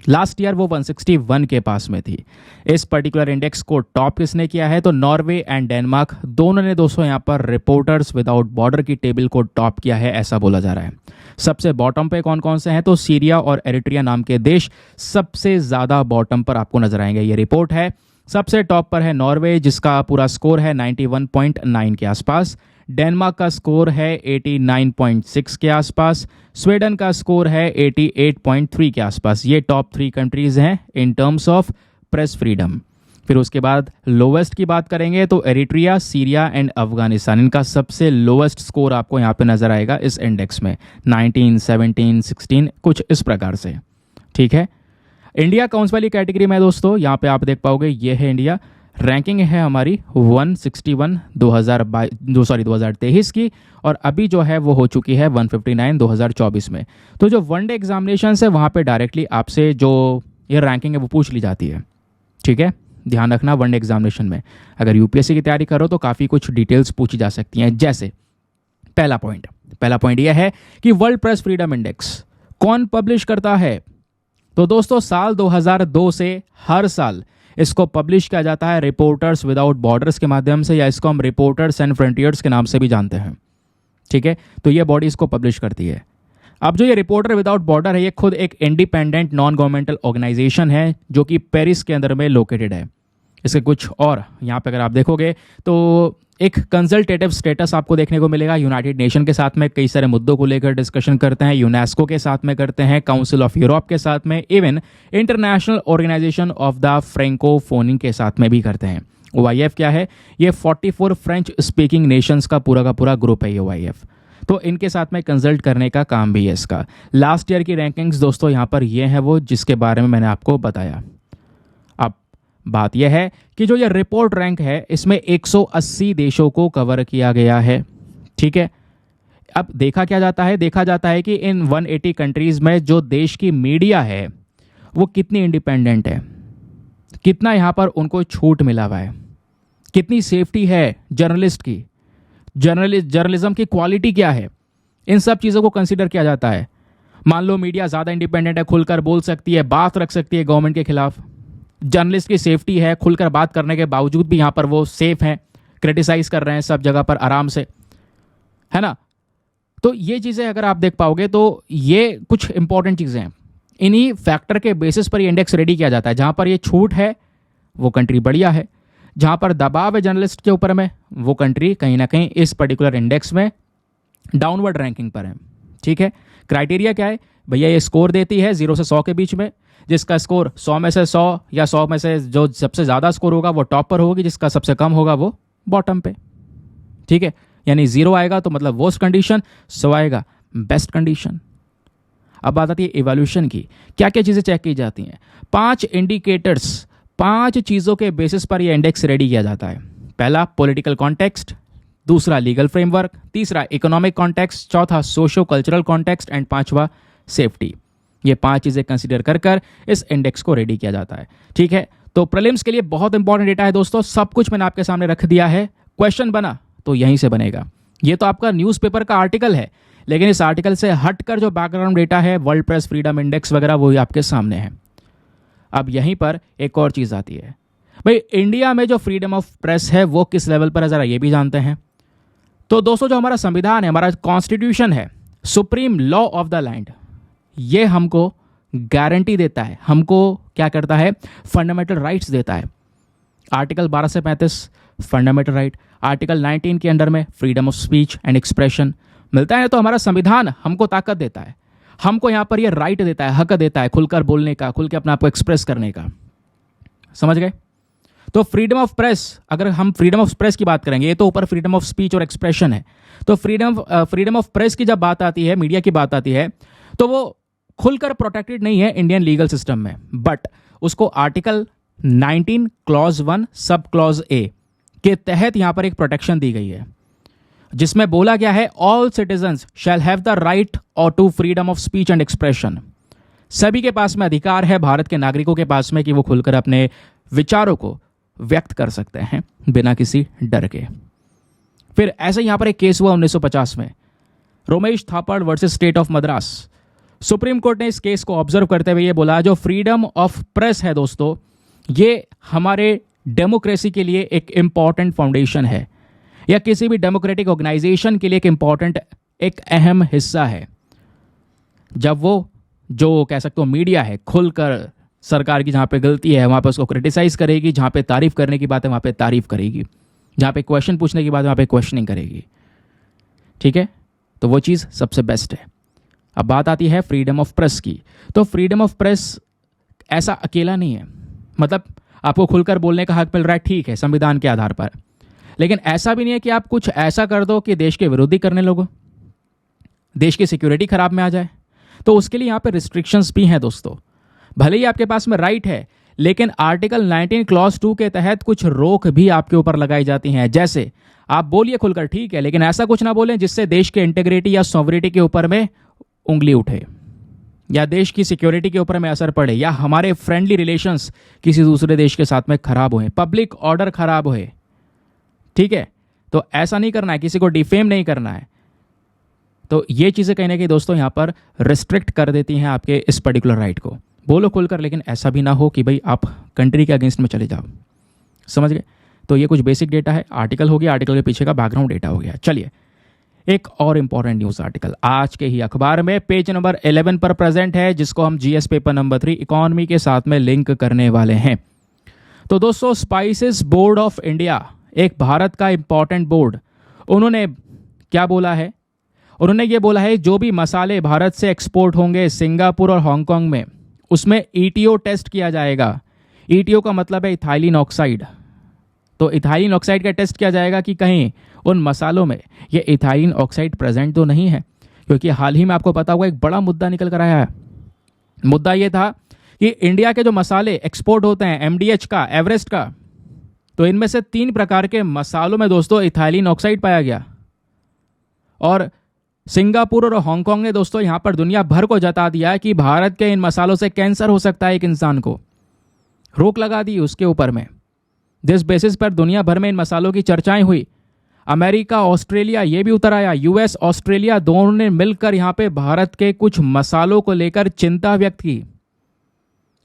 लास्ट ईयर वो 161 के पास में थी। इस पर्टिकुलर इंडेक्स को टॉप किसने किया है, तो नॉर्वे एंड डेनमार्क दोनों ने दोस्तों यहाँ पर रिपोर्टर्स विदाउट बॉर्डर की टेबल को टॉप किया है, ऐसा बोला जा रहा है। सबसे बॉटम पे कौन कौन से हैं, तो सीरिया और एरिट्रिया नाम के देश सबसे ज़्यादा बॉटम पर आपको नजर आएंगे। ये रिपोर्ट है। सबसे टॉप पर है नॉर्वे, जिसका पूरा स्कोर है 91.9 के आसपास। डेनमार्क का स्कोर है 89.6 के आसपास। स्वीडन का स्कोर है 88.3 के आसपास। ये टॉप 3 कंट्रीज हैं in terms of press freedom. फिर उसके बाद लोवेस्ट की बात करेंगे तो एरिट्रिया, सीरिया एंड अफगानिस्तान, इनका सबसे लोवेस्ट स्कोर आपको यहाँ पे नजर आएगा इस इंडेक्स में, 19, 17, 16 कुछ इस प्रकार से। ठीक है, इंडिया कौन सी वाली कैटेगरी में है दोस्तों, यहाँ पे आप देख पाओगे ये है इंडिया। रैंकिंग है हमारी 161 2023 की, और अभी जो है वो हो चुकी है 159 2024 में। तो जो वनडे एग्जामिनेशन है वहाँ पे डायरेक्टली आपसे जो ये रैंकिंग है वो पूछ ली जाती है। ठीक है, ध्यान रखना वनडे एग्जामिनेशन में अगर यूपीएससी की तैयारी करो तो काफ़ी कुछ डिटेल्स पूछी जा सकती हैं। जैसे पहला पॉइंट यह है कि वर्ल्ड प्रेस फ्रीडम इंडेक्स कौन पब्लिश करता है। तो दोस्तों साल 2002 से हर साल इसको पब्लिश किया जाता है रिपोर्टर्स विदाउट बॉर्डर्स के माध्यम से, या इसको हम रिपोर्टर्स एंड फ्रंटियर्स के नाम से भी जानते हैं। ठीक है, तो ये बॉडी इसको पब्लिश करती है। अब जो ये रिपोर्टर विदाउट बॉर्डर है, ये खुद एक इंडिपेंडेंट नॉन गवर्नमेंटल ऑर्गेनाइजेशन है जो कि पेरिस के अंदर में लोकेटेड है। इसके कुछ और यहाँ पे अगर आप देखोगे तो एक कंसल्टेटिव स्टेटस आपको देखने को मिलेगा। यूनाइटेड नेशन के साथ में कई सारे मुद्दों को लेकर डिस्कशन करते हैं, यूनेस्को के साथ में करते हैं, काउंसिल ऑफ यूरोप के साथ में, even International Organisation of the Francophonie के साथ में भी करते हैं। OIF क्या है? ये 44 फ्रेंच स्पीकिंग नेशंस का पूरा ग्रुप है ये OIF। तो इनके साथ में कंसल्ट करने का काम भी है इसका। लास्ट ईयर की रैंकिंग्स दोस्तों यहाँ पर ये है वो जिसके बारे में मैंने आपको बताया। अब बात यह है कि जो ये रिपोर्ट रैंक है इसमें 180 देशों को कवर किया गया है, ठीक है। अब देखा क्या जाता है? देखा जाता है कि इन 180 कंट्रीज में जो देश की मीडिया है वो कितनी इंडिपेंडेंट है, कितना यहाँ पर उनको छूट मिला हुआ है, कितनी सेफ्टी है जर्नलिस्ट की, जर्नलिज्म की क्वालिटी क्या है, इन सब चीज़ों को कंसीडर किया जाता है। मान लो मीडिया ज़्यादा इंडिपेंडेंट है, खुलकर बोल सकती है, बात रख सकती है गवर्नमेंट के खिलाफ, जर्नलिस्ट की सेफ्टी है, खुलकर बात करने के बावजूद भी यहाँ पर वो सेफ हैं, क्रिटिसाइज कर रहे हैं सब जगह पर आराम से, है ना। तो ये चीज़ें अगर आप देख पाओगे तो ये कुछ इंपॉर्टेंट चीज़ें हैं। इन्हीं फैक्टर के बेसिस पर ये इंडेक्स रेडी किया जाता है। जहाँ पर ये छूट है वो कंट्री बढ़िया है, जहाँ पर दबाव है जर्नलिस्ट के ऊपर में वो कंट्री कहीं ना कहीं इस पर्टिकुलर इंडेक्स में डाउनवर्ड रैंकिंग पर है, ठीक है। क्राइटेरिया क्या है भैया? ये स्कोर देती है 0 से 100 के बीच में, जिसका स्कोर 100 में से 100 या 100 में से जो सबसे ज़्यादा स्कोर होगा वो टॉप पर होगी, जिसका सबसे कम होगा वो बॉटम पे, ठीक है। यानी 0 आएगा तो मतलब वर्स्ट कंडीशन, 100 आएगा बेस्ट कंडीशन। अब बात आती है इवोल्यूशन की, क्या क्या चीज़ें चेक की जाती हैं? 5 इंडिकेटर्स, 5 चीज़ों के बेसिस पर यह इंडेक्स रेडी किया जाता है। पहला पॉलिटिकल कॉन्टेक्स्ट, दूसरा लीगल फ्रेमवर्क, तीसरा इकोनॉमिक कॉन्टेक्स्ट, चौथा सोशो कल्चरल कॉन्टेक्स्ट एंड पांचवा सेफ्टी। ये 5 चीज़ें कंसीडर कर इस इंडेक्स को रेडी किया जाता है, ठीक है। तो प्रीलिम्स के लिए बहुत इंपॉर्टेंट डेटा है दोस्तों, सब कुछ मैंने आपके सामने रख दिया है। क्वेश्चन बना तो यहीं से बनेगा। ये तो आपका न्यूज़पेपर का आर्टिकल है, लेकिन इस आर्टिकल से हटकर जो बैकग्राउंड डेटा है, वर्ल्ड प्रेस फ्रीडम इंडेक्स वगैरह, वो ही आपके सामने है। अब यहीं पर एक और चीज़ आती है भाई, इंडिया में जो फ्रीडम ऑफ प्रेस है वो किस लेवल पर है, ज़रा ये भी जानते हैं। तो दोस्तों जो हमारा संविधान है, हमारा कॉन्स्टिट्यूशन है, supreme law of the land, ये हमको गारंटी देता है, हमको क्या करता है? फंडामेंटल राइट्स देता है। आर्टिकल 12 से 35 फंडामेंटल राइट, आर्टिकल 19 के अंडर में freedom of speech and expression मिलता है। तो हमारा संविधान हमको ताकत देता है, हमको यहाँ पर ये राइट देता है, हक देता है खुलकर बोलने का, खुल के अपने आप को एक्सप्रेस करने का। समझ गए? तो फ्रीडम ऑफ प्रेस, अगर हम फ्रीडम ऑफ प्रेस की बात करेंगे, ये तो ऊपर फ्रीडम ऑफ स्पीच और एक्सप्रेशन है। तो फ्रीडम ऑफ प्रेस की जब बात आती है, मीडिया की बात आती है, तो वो खुलकर प्रोटेक्टेड नहीं है इंडियन लीगल सिस्टम में, बट उसको article 19 clause 1 sub clause A के तहत यहां पर एक प्रोटेक्शन दी गई है, जिसमें बोला गया है all citizens shall have the right और to freedom of speech and expression. सभी के पास में अधिकार है, भारत के नागरिकों के पास में, कि वो खुलकर अपने विचारों को व्यक्त कर सकते हैं बिना किसी डर के। फिर ऐसे यहां पर एक केस हुआ 1950 में, Romesh Thapar versus State of Madras. Supreme Court ने इस केस को ऑब्जर्व करते हुए ये बोला, जो फ्रीडम ऑफ प्रेस है दोस्तों, ये हमारे डेमोक्रेसी के लिए एक इंपॉर्टेंट फाउंडेशन है, या किसी भी डेमोक्रेटिक ऑर्गेनाइजेशन के लिए एक इंपॉर्टेंट, एक अहम हिस्सा है। जब वो जो कह सकते हो मीडिया है, खुलकर सरकार की जहाँ पे गलती है वहाँ पे उसको क्रिटिसाइज करेगी, जहाँ पे तारीफ करने की बात है वहाँ पे तारीफ करेगी, जहाँ पे क्वेश्चन पूछने की बात है वहाँ पे क्वेश्चनिंग करेगी, ठीक है। तो वो चीज़ सबसे बेस्ट है। अब बात आती है फ्रीडम ऑफ प्रेस की। तो फ्रीडम ऑफ प्रेस ऐसा अकेला नहीं है, मतलब आपको खुलकर बोलने का हक मिल रहा है, ठीक है, संविधान के आधार पर, लेकिन ऐसा भी नहीं है कि आप कुछ ऐसा कर दो कि देश के विरोधी करने लोगों, देश की सिक्योरिटी खराब में आ जाए। तो उसके लिए यहाँ पे रिस्ट्रिक्शंस भी हैं दोस्तों। भले ही आपके पास में राइट है, लेकिन आर्टिकल 19 क्लॉज 2 के तहत कुछ रोक भी आपके ऊपर लगाई जाती हैं। जैसे आप बोलिए खुलकर, ठीक है, लेकिन ऐसा कुछ ना बोलें जिससे देश के इंटीग्रिटी या सॉवरिटी के ऊपर में उंगली उठे, या देश की सिक्योरिटी के ऊपर में असर पड़े, या हमारे फ्रेंडली रिलेशंस किसी दूसरे देश के साथ में खराब होए, पब्लिक ऑर्डर खराब होए, ठीक है। तो ऐसा नहीं करना है, किसी को डिफेम नहीं करना है। तो ये चीज़ें कहीं ना कहीं दोस्तों यहाँ पर रिस्ट्रिक्ट कर देती हैं आपके इस पर्टिकुलर राइट को। बोलो खुलकर, लेकिन ऐसा भी ना हो कि भाई आप कंट्री के अगेंस्ट में चले जाओ। समझ गए? तो ये कुछ बेसिक डेटा है, आर्टिकल हो गया, आर्टिकल के पीछे का बैकग्राउंड डेटा हो गया। चलिए एक और इंपॉर्टेंट न्यूज़ आर्टिकल आज के ही अखबार में पेज नंबर 11 पर प्रेजेंट है, जिसको हम जीएस पेपर नंबर 3 इकोनॉमी के साथ में लिंक करने वाले हैं। तो दोस्तों स्पाइसेस बोर्ड ऑफ इंडिया एक भारत का इंपॉर्टेंट बोर्ड, उन्होंने क्या बोला है? उन्होंने ये बोला है जो भी मसाले भारत से एक्सपोर्ट होंगे सिंगापुर और हांगकांग में, उसमें ईटीओ टेस्ट किया जाएगा। ईटीओ का मतलब है इथाइलिन ऑक्साइड। तो इथाइलिन ऑक्साइड का टेस्ट किया जाएगा कि कहीं उन मसालों में ये इथाइलिन ऑक्साइड प्रेजेंट तो नहीं है, क्योंकि हाल ही में आपको पता होगा एक बड़ा मुद्दा निकल कर आया है। मुद्दा ये था कि इंडिया के जो मसाले एक्सपोर्ट होते हैं, एमडीएच का, एवरेस्ट का, तो इनमें से 3 प्रकार के मसालों में दोस्तों इथाइलिन ऑक्साइड पाया गया। और सिंगापुर और हांगकांग ने दोस्तों यहां पर दुनिया भर को जता दिया कि भारत के इन मसालों से कैंसर हो सकता है एक इंसान को, रोक लगा दी उसके ऊपर में। जिस बेसिस पर दुनिया भर में इन मसालों की चर्चाएं हुई, अमेरिका, ऑस्ट्रेलिया ये भी उतर आया, यूएस, ऑस्ट्रेलिया दोनों ने मिलकर यहां पे भारत के कुछ मसालों को लेकर चिंता व्यक्त की,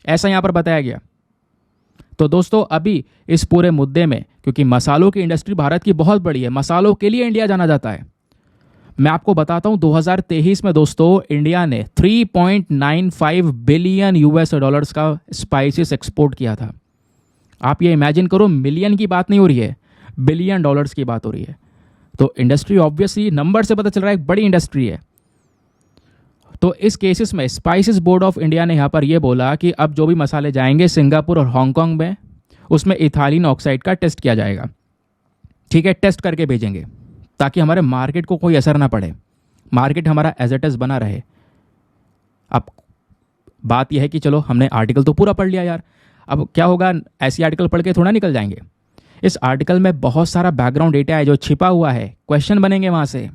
ऐसा यहां पर बताया गया। तो दोस्तों अभी इस पूरे मुद्दे में, क्योंकि मसालों की इंडस्ट्री भारत की बहुत बड़ी है, मसालों के लिए इंडिया जाना जाता है। मैं आपको बताता हूं 2023 में दोस्तों इंडिया ने 3.95 बिलियन यूएस डॉलर्स का स्पाइसेस एक्सपोर्ट किया था। आप ये इमेजिन करो, मिलियन की बात नहीं हो रही है, बिलियन डॉलर्स की बात हो रही है। तो इंडस्ट्री ऑब्वियसली नंबर से पता चल रहा है एक बड़ी इंडस्ट्री है। तो इस केसेस में स्पाइसेस बोर्ड ऑफ इंडिया ने यहाँ पर यह बोला कि अब जो भी मसाले जाएंगे सिंगापुर और हांगकांग में, उसमें इथाइलिन ऑक्साइड का टेस्ट किया जाएगा। ठीक है, टेस्ट करके भेजेंगे ताकि हमारे मार्केट को कोई असर ना पड़े, मार्केट हमारा एज इट इज बना रहे। अब बात यह है कि चलो हमने आर्टिकल तो पूरा पढ़ लिया यार, अब क्या होगा, ऐसी आर्टिकल पढ़ के थोड़ा निकल जाएंगे। इस आर्टिकल में बहुत सारा बैकग्राउंड डेटा है जो छिपा हुआ है, क्वेश्चन बनेंगे वहाँ से।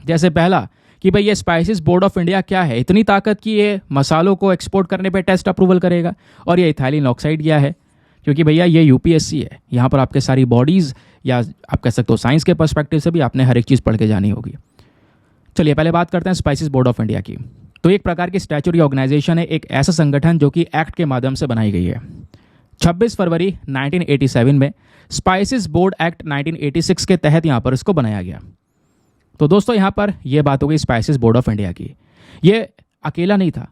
जैसे पहला कि भाई ये स्पाइसेस बोर्ड ऑफ इंडिया क्या है, इतनी ताकत की ये मसालों को एक्सपोर्ट करने पे टेस्ट अप्रूवल करेगा, और ये इथाइलिन ऑक्साइड क्या है, क्योंकि भैया ये यूपीएससी है, यहाँ पर आपके सारी बॉडीज़ या आप कह सकते हो साइंस के पर्सपेक्टिव से भी आपने हर एक चीज़ पढ़ के जानी होगी। चलिए पहले बात करते हैं स्पाइसेस बोर्ड ऑफ इंडिया की। तो एक प्रकार की स्टैट्यूटरी ऑर्गेनाइजेशन है, एक ऐसा संगठन जो कि एक्ट के माध्यम से बनाई गई है। 26 फरवरी 1987 में स्पाइसेस बोर्ड एक्ट 1986 के तहत यहाँ पर इसको बनाया गया। तो दोस्तों यहाँ पर यह बात हो गई स्पाइसेस बोर्ड ऑफ इंडिया की। ये अकेला नहीं था,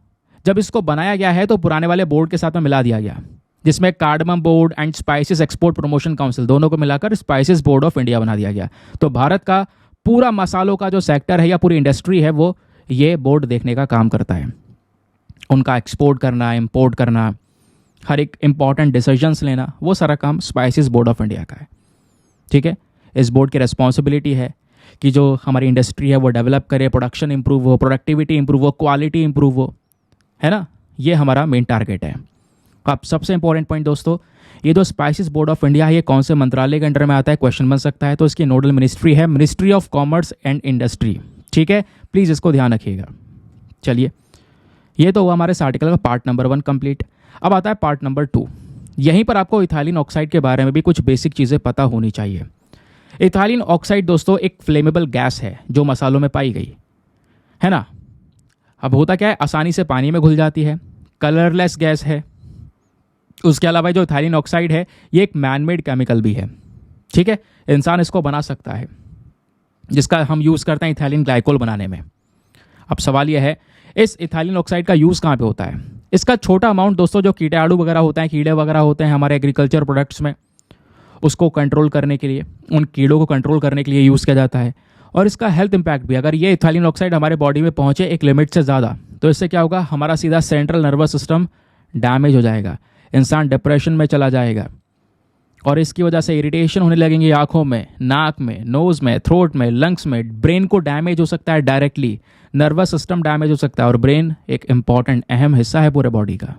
जब इसको बनाया गया है तो पुराने वाले बोर्ड के साथ में मिला दिया गया, जिसमें cardamom board and spices export promotion council दोनों को मिलाकर स्पाइसेस बोर्ड ऑफ इंडिया बना दिया गया। तो भारत का पूरा मसालों का जो सेक्टर है या पूरी इंडस्ट्री है वो ये बोर्ड देखने का काम करता है। उनका एक्सपोर्ट करना, इंपोर्ट करना, हर एक इंपॉर्टेंट डिसीजंस लेना, वो सारा काम स्पाइसेस बोर्ड ऑफ इंडिया का है। ठीक है, इस बोर्ड की रिस्पॉन्सिबिलिटी है कि जो हमारी इंडस्ट्री है वो डेवलप करे, प्रोडक्शन इंप्रूव हो, प्रोडक्टिविटी इंप्रूव हो, क्वालिटी इंप्रूव हो, है ना, ये हमारा मेन टारगेट है। अब सबसे इंपॉर्टेंट पॉइंट दोस्तों, ये जो स्पाइसेस बोर्ड ऑफ इंडिया है ये कौन से मंत्रालय के अंडर में आता है, क्वेश्चन बन सकता है। तो इसकी नोडल मिनिस्ट्री है ministry of commerce and industry. ठीक है, प्लीज़ इसको ध्यान रखिएगा। चलिए, ये तो हुआ हमारे इस आर्टिकल का पार्ट नंबर 1 कंप्लीट। अब आता है पार्ट नंबर 2। यहीं पर आपको इथाइलिन ऑक्साइड के बारे में भी कुछ बेसिक चीज़ें पता होनी चाहिए। इथाइलिन ऑक्साइड दोस्तों एक फ्लेमेबल गैस है जो मसालों में पाई गई है ना। अब होता क्या है, आसानी से पानी में घुल जाती है, कलरलेस गैस है। उसके अलावा जो इथाइलिन ऑक्साइड है ये एक मैनमेड केमिकल भी है। ठीक है, इंसान इसको बना सकता है, जिसका हम यूज़ करते हैं इथाइलिन ग्लाइकोल बनाने में। अब सवाल यह है, इस इथाइलिन ऑक्साइड का यूज़ कहाँ पे होता है? इसका छोटा अमाउंट दोस्तों जो कीटाणु वगैरह होते हैं, कीड़े वगैरह होते हैं हमारे एग्रीकल्चर प्रोडक्ट्स में, उसको कंट्रोल करने के लिए, उन कीड़ों को कंट्रोल करने के लिए यूज़ किया जाता है। और इसका हेल्थ इंपैक्ट भी, अगर ये इथाइलिन ऑक्साइड हमारे बॉडी में पहुँचे एक लिमिट से ज़्यादा, तो इससे क्या होगा, हमारा सीधा सेंट्रल नर्वस सिस्टम डैमेज हो जाएगा, इंसान डिप्रेशन में चला जाएगा, और इसकी वजह से इरिटेशन होने लगेंगी आँखों में, नाक में, नोज़ में, थ्रोट में, लंग्स में, ब्रेन को डैमेज हो सकता है डायरेक्टली, नर्वस सिस्टम डैमेज हो सकता है, और ब्रेन एक इंपॉर्टेंट अहम हिस्सा है पूरे बॉडी का।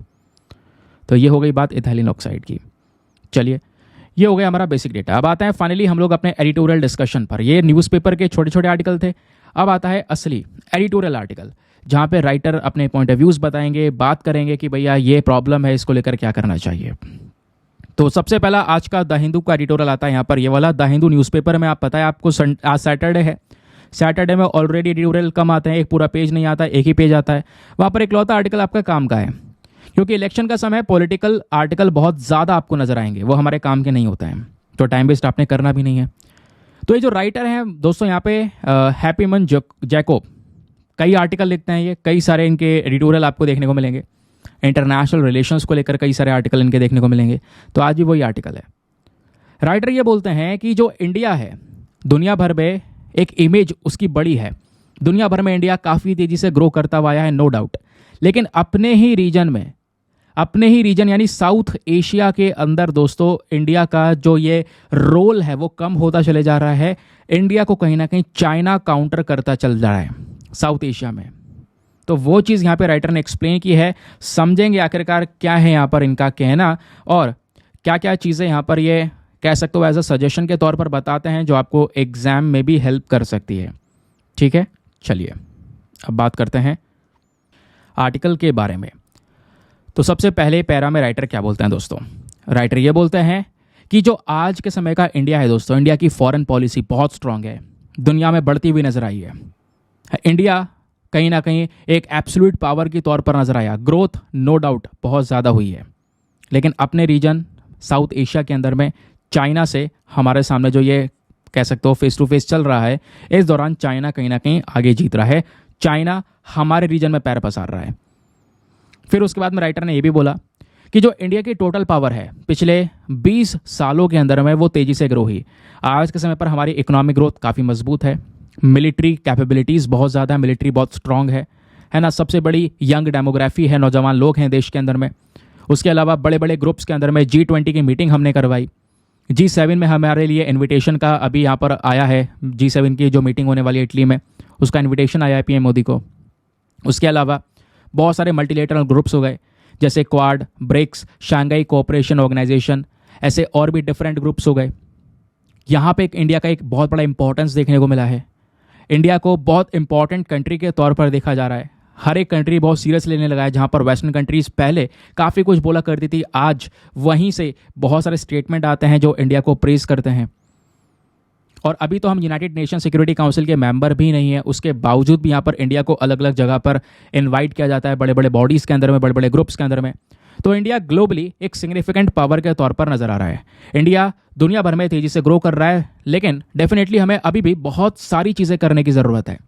तो ये हो गई बात इथाइलिन ऑक्साइड की। चलिए, ये हो गया हमारा बेसिक डेटा। अब आता है फाइनली हम लोग अपने एडिटोरियल डिस्कशन पर। ये न्यूज़पेपर के छोटे छोटे आर्टिकल थे, अब आता है असली एडिटोरियल आर्टिकल, जहाँ पे राइटर अपने पॉइंट ऑफ व्यूज़ बताएंगे, बात करेंगे कि भैया ये प्रॉब्लम है, इसको लेकर क्या करना चाहिए। तो सबसे पहला आज का द हिंदू का एडिटोरियल आता है यहाँ पर, ये वाला द हिंदू न्यूज़पेपर में। आप पता है आपको आज सैटरडे है, सैटरडे में ऑलरेडी एडिटोरियल कम आते हैं, एक पूरा पेज नहीं आता, एक ही पेज आता है। वहाँ पर इकलौता आर्टिकल आपका काम का है, क्योंकि इलेक्शन का समय पॉलिटिकल आर्टिकल बहुत ज़्यादा आपको नजर आएंगे, वो हमारे काम के नहीं होते हैं, तो टाइम वेस्ट आपने करना भी नहीं है। तो ये जो राइटर हैं दोस्तों यहाँ पे हैप्पीमन जैकोब, कई आर्टिकल लिखते हैं ये, कई सारे इनके एडिटोरियल आपको देखने को मिलेंगे, इंटरनेशनल रिलेशंस को लेकर कई सारे आर्टिकल इनके देखने को मिलेंगे। तो आज भी वही आर्टिकल है। राइटर ये बोलते हैं कि जो इंडिया है दुनिया भर में एक इमेज उसकी बड़ी है, दुनिया भर में इंडिया काफ़ी तेज़ी से ग्रो करता हुआ आया है, नो डाउट। लेकिन अपने ही रीजन में, अपने ही रीजन यानी साउथ एशिया के अंदर दोस्तों इंडिया का जो ये रोल है वो कम होता चले जा रहा है। इंडिया को कहीं ना कहीं चाइना काउंटर करता चल जा रहा है साउथ एशिया में। तो वो चीज़ यहाँ पे राइटर ने एक्सप्लेन की है, समझेंगे आखिरकार क्या है यहाँ पर इनका कहना और क्या क्या चीज़ें यहाँ पर ये कह सकते हो एज अ सजेशन के तौर पर बताते हैं जो आपको एग्जाम में भी हेल्प कर सकती है। ठीक है, चलिए अब बात करते हैं आर्टिकल के बारे में। तो सबसे पहले पैरा में राइटर क्या बोलते हैं दोस्तों? राइटर ये बोलते हैं कि जो आज के समय का इंडिया है दोस्तों, इंडिया की फॉरेन पॉलिसी बहुत स्ट्रांग है, दुनिया में बढ़ती हुई नजर आई है। इंडिया कहीं ना कहीं एक एब्सोल्यूट पावर की तौर पर नजर आया, ग्रोथ नो डाउट बहुत ज़्यादा हुई है। लेकिन अपने रीजन साउथ एशिया के अंदर में चाइना से हमारे सामने जो ये कह सकते हो फेस टू फेस चल रहा है, इस दौरान चाइना कहीं ना कहीं आगे जीत रहा है, चाइना हमारे रीजन में पैर पसार रहा है। फिर उसके बाद में राइटर ने यह भी बोला कि जो इंडिया की टोटल पावर है पिछले 20 सालों के अंदर में वो तेज़ी से ग्रो हुई। आज के समय पर हमारी इकोनॉमिक ग्रोथ काफ़ी मजबूत है, मिलिट्री कैपेबिलिटीज़ बहुत ज़्यादा है, मिलिट्री बहुत स्ट्रांग है ना। सबसे बड़ी यंग डेमोग्राफी है, नौजवान लोग हैं देश के अंदर में। उसके अलावा बड़े बड़े ग्रुप्स के अंदर में G20 की मीटिंग हमने करवाई, G7 में हमारे लिए इन्विटेशन का अभी यहाँ पर आया है, G7 की जो मीटिंग होने वाली है इटली में, उसका इन्विटेशन आया है पीएम मोदी को। उसके अलावा बहुत सारे मल्टीलेटरल ग्रुप्स हो गए जैसे Quad, BRICS, Shanghai cooperation organisation, ऐसे और भी डिफरेंट ग्रुप्स हो गए। यहाँ पे इंडिया का एक बहुत बड़ा इंपॉर्टेंस देखने को मिला है। इंडिया को बहुत इंपॉर्टेंट कंट्री के तौर पर देखा जा रहा है, हर एक कंट्री बहुत सीरियस लेने लगा है। जहाँ पर वेस्टर्न कंट्रीज़ पहले काफ़ी कुछ बोला करती थी, आज वहीं से बहुत सारे स्टेटमेंट आते हैं जो इंडिया को प्रेज करते हैं। और अभी तो हम यूनाइटेड नेशन सिक्योरिटी काउंसिल के मेंबर भी नहीं है, उसके बावजूद भी यहाँ पर इंडिया को अलग अलग जगह पर इनवाइट किया जाता है, बड़े बड़े बॉडीज़ के अंदर में, बड़े बड़े ग्रुप्स के अंदर में। तो इंडिया ग्लोबली एक सिग्निफिकेंट पावर के तौर पर नजर आ रहा है। इंडिया दुनिया भर में तेज़ी से ग्रो कर रहा है, लेकिन डेफिनेटली हमें अभी भी बहुत सारी चीज़ें करने की ज़रूरत है।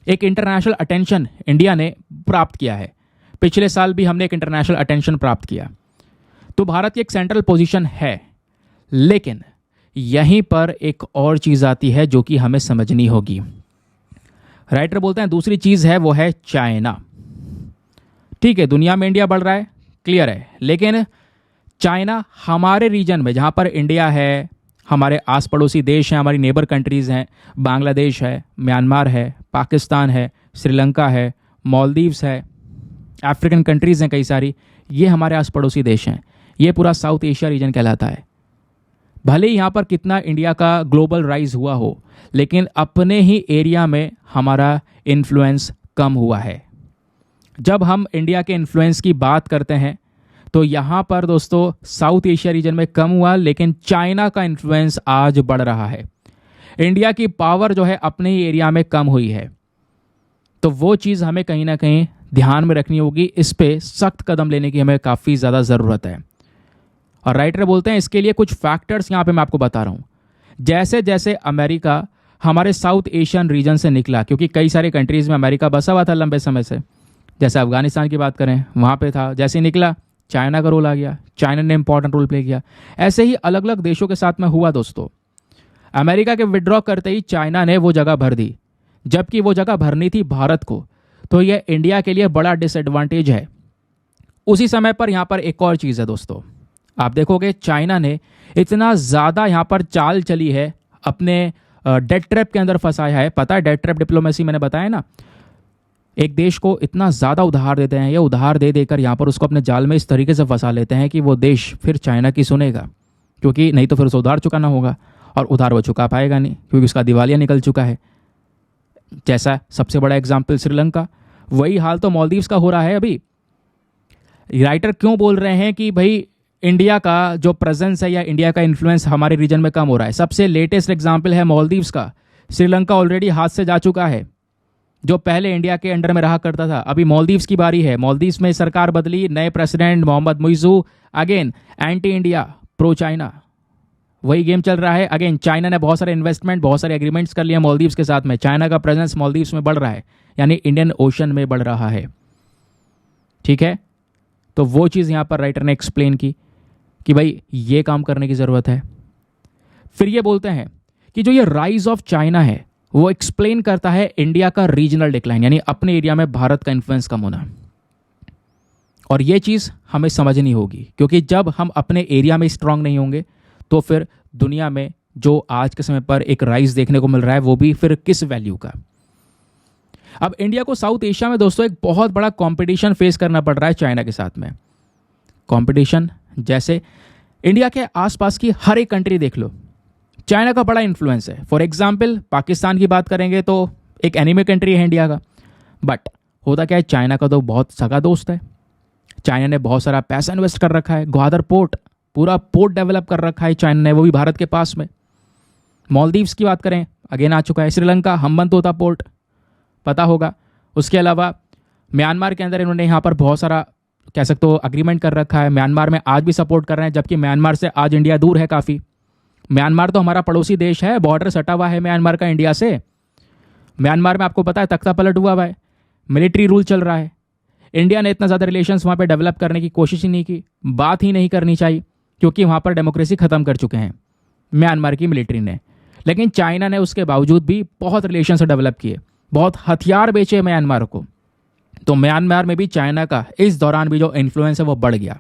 एक इंटरनेशनल अटेंशन इंडिया ने प्राप्त किया है, पिछले साल भी हमने एक इंटरनेशनल अटेंशन प्राप्त किया, तो भारत की एक सेंट्रल पोजीशन है। लेकिन यहीं पर एक और चीज़ आती है जो कि हमें समझनी होगी। राइटर बोलते हैं दूसरी चीज़ है वो है चाइना। ठीक है, दुनिया में इंडिया बढ़ रहा है, क्लियर है, लेकिन चाइना हमारे रीजन में जहाँ पर इंडिया है, हमारे आस पड़ोसी देश हैं, हमारी नेबर कंट्रीज़ हैं, बांग्लादेश है, म्यांमार है, पाकिस्तान है, श्रीलंका है, मालदीव्स है, अफ्रीकन कंट्रीज़ हैं कई सारी, ये हमारे आस पड़ोसी देश हैं। ये पूरा साउथ एशिया रीजन कहलाता है। भले ही यहाँ पर कितना इंडिया का ग्लोबल राइज हुआ हो, लेकिन अपने ही एरिया में हमारा इन्फ्लुएंस कम हुआ है। जब हम इंडिया के इन्फ्लुएंस की बात करते हैं तो यहाँ पर दोस्तों साउथ एशिया रीजन में कम हुआ, लेकिन चाइना का इन्फ्लुएंस आज बढ़ रहा है। इंडिया की पावर जो है अपने ही एरिया में कम हुई है, तो वो चीज़ हमें कहीं ना कहीं ध्यान में रखनी होगी, इस पे सख्त कदम लेने की हमें काफ़ी ज़्यादा ज़रूरत है। और राइटर बोलते हैं इसके लिए कुछ फैक्टर्स यहाँ पे मैं आपको बता रहा हूँ। जैसे जैसे अमेरिका हमारे साउथ एशियन रीजन से निकला, क्योंकि कई सारे कंट्रीज़ में अमेरिका बसा हुआ था लंबे समय से, जैसे अफगानिस्तान की बात करें वहाँ पे था, जैसे निकला चाइना का रोल आ गया, चाइना ने इंपॉर्टेंट रोल प्ले किया। ऐसे ही अलग अलग देशों के साथ में हुआ दोस्तों। अमेरिका के विड्रॉ करते ही चाइना ने वो जगह भर दी, जबकि वो जगह भरनी थी भारत को, तो ये इंडिया के लिए बड़ा डिसएडवांटेज है। उसी समय पर यहाँ पर एक और चीज़ है दोस्तों, आप देखोगे चाइना ने इतना ज़्यादा यहाँ पर चाल चली है, अपने डेट ट्रैप के अंदर फंसाया है। पता है डेट ट्रैप डिप्लोमेसी मैंने बताया ना, एक देश को इतना ज़्यादा उधार देते हैं, ये उधार दे देकर यहाँ पर उसको अपने जाल में इस तरीके से फंसा लेते हैं कि वो देश फिर चाइना की सुनेगा, क्योंकि नहीं तो फिर उसे उधार चुकाना होगा, और उधार वो चुका पाएगा नहीं क्योंकि उसका दिवालिया निकल चुका है। जैसा सबसे बड़ा एग्जाम्पल श्रीलंका, वही हाल तो मालदीव्स का हो रहा है अभी। राइटर क्यों बोल रहे हैं कि भाई इंडिया का जो प्रेजेंस है या इंडिया का इन्फ्लुएंस हमारे रीजन में कम हो रहा है? सबसे लेटेस्ट एग्जाम्पल है मालदीव्स का। श्रीलंका ऑलरेडी हाथ से जा चुका है, जो पहले इंडिया के अंडर में रहा करता था। अभी मालदीव्स की बारी है। मालदीव्स में सरकार बदली, नए president Mohamed Muizzu, again anti India, pro China, वही गेम चल रहा है। अगेन चाइना ने बहुत सारे इन्वेस्टमेंट, बहुत सारे एग्रीमेंट्स कर लिए मालदीव्स के साथ में। चाइना का प्रेजेंस मालदीव्स में बढ़ रहा है, यानी इंडियन ओशन में बढ़ रहा है। ठीक है, तो वो चीज़ यहाँ पर राइटर ने एक्सप्लेन की कि भाई ये काम करने की ज़रूरत है। फिर ये बोलते हैं कि जो ये राइज ऑफ चाइना है वो एक्सप्लेन करता है इंडिया का रीजनल डिक्लाइन, यानी अपने एरिया में भारत का इन्फ्लुएंस कम होना। और ये चीज़ हमें समझनी होगी, क्योंकि जब हम अपने एरिया में स्ट्रांग नहीं होंगे तो फिर दुनिया में जो आज के समय पर एक राइज देखने को मिल रहा है वो भी फिर किस वैल्यू का। अब इंडिया को साउथ एशिया में दोस्तों एक बहुत बड़ा कंपटीशन फेस करना पड़ रहा है चाइना के साथ में। कंपटीशन जैसे इंडिया के आसपास की हर एक कंट्री देख लो, चाइना का बड़ा इन्फ्लुएंस है। फॉर एग्जाम्पल पाकिस्तान की बात करेंगे तो एक एनिमे कंट्री है इंडिया का, बट होता क्या है, चाइना का तो बहुत सगा दोस्त है। चाइना ने बहुत सारा पैसा इन्वेस्ट कर रखा है, ग्वादर पोर्ट, पूरा पोर्ट डेवलप कर रखा है चाइना ने, वो भी भारत के पास में। मालदीव्स की बात करें, अगेन आ चुका है। श्रीलंका हम्बनतोता पोर्ट पता होगा। उसके अलावा म्यांमार के अंदर इन्होंने यहाँ पर बहुत सारा कह सकते हो अग्रीमेंट कर रखा है। म्यांमार में आज भी सपोर्ट कर रहे हैं, जबकि म्यांमार से आज इंडिया दूर है काफ़ी। म्यांमार तो हमारा पड़ोसी देश है, बॉर्डर सटा हुआ है म्यांमार का इंडिया से। म्यांमार में आपको पता है तख्ता पलट हुआ है, मिलिट्री रूल चल रहा है। इंडिया ने इतना ज़्यादा रिलेशंस वहाँ पे डेवलप करने की कोशिश ही नहीं की, बात ही नहीं करनी चाहिए, क्योंकि वहाँ पर डेमोक्रेसी ख़त्म कर चुके हैं म्यांमार की मिलिट्री ने। लेकिन चाइना ने उसके बावजूद भी बहुत रिलेशंस डेवलप किए, बहुत हथियार बेचे म्यांमार को। तो म्यांमार में भी चाइना का इस दौरान भी जो इन्फ्लुएंस है वो बढ़ गया।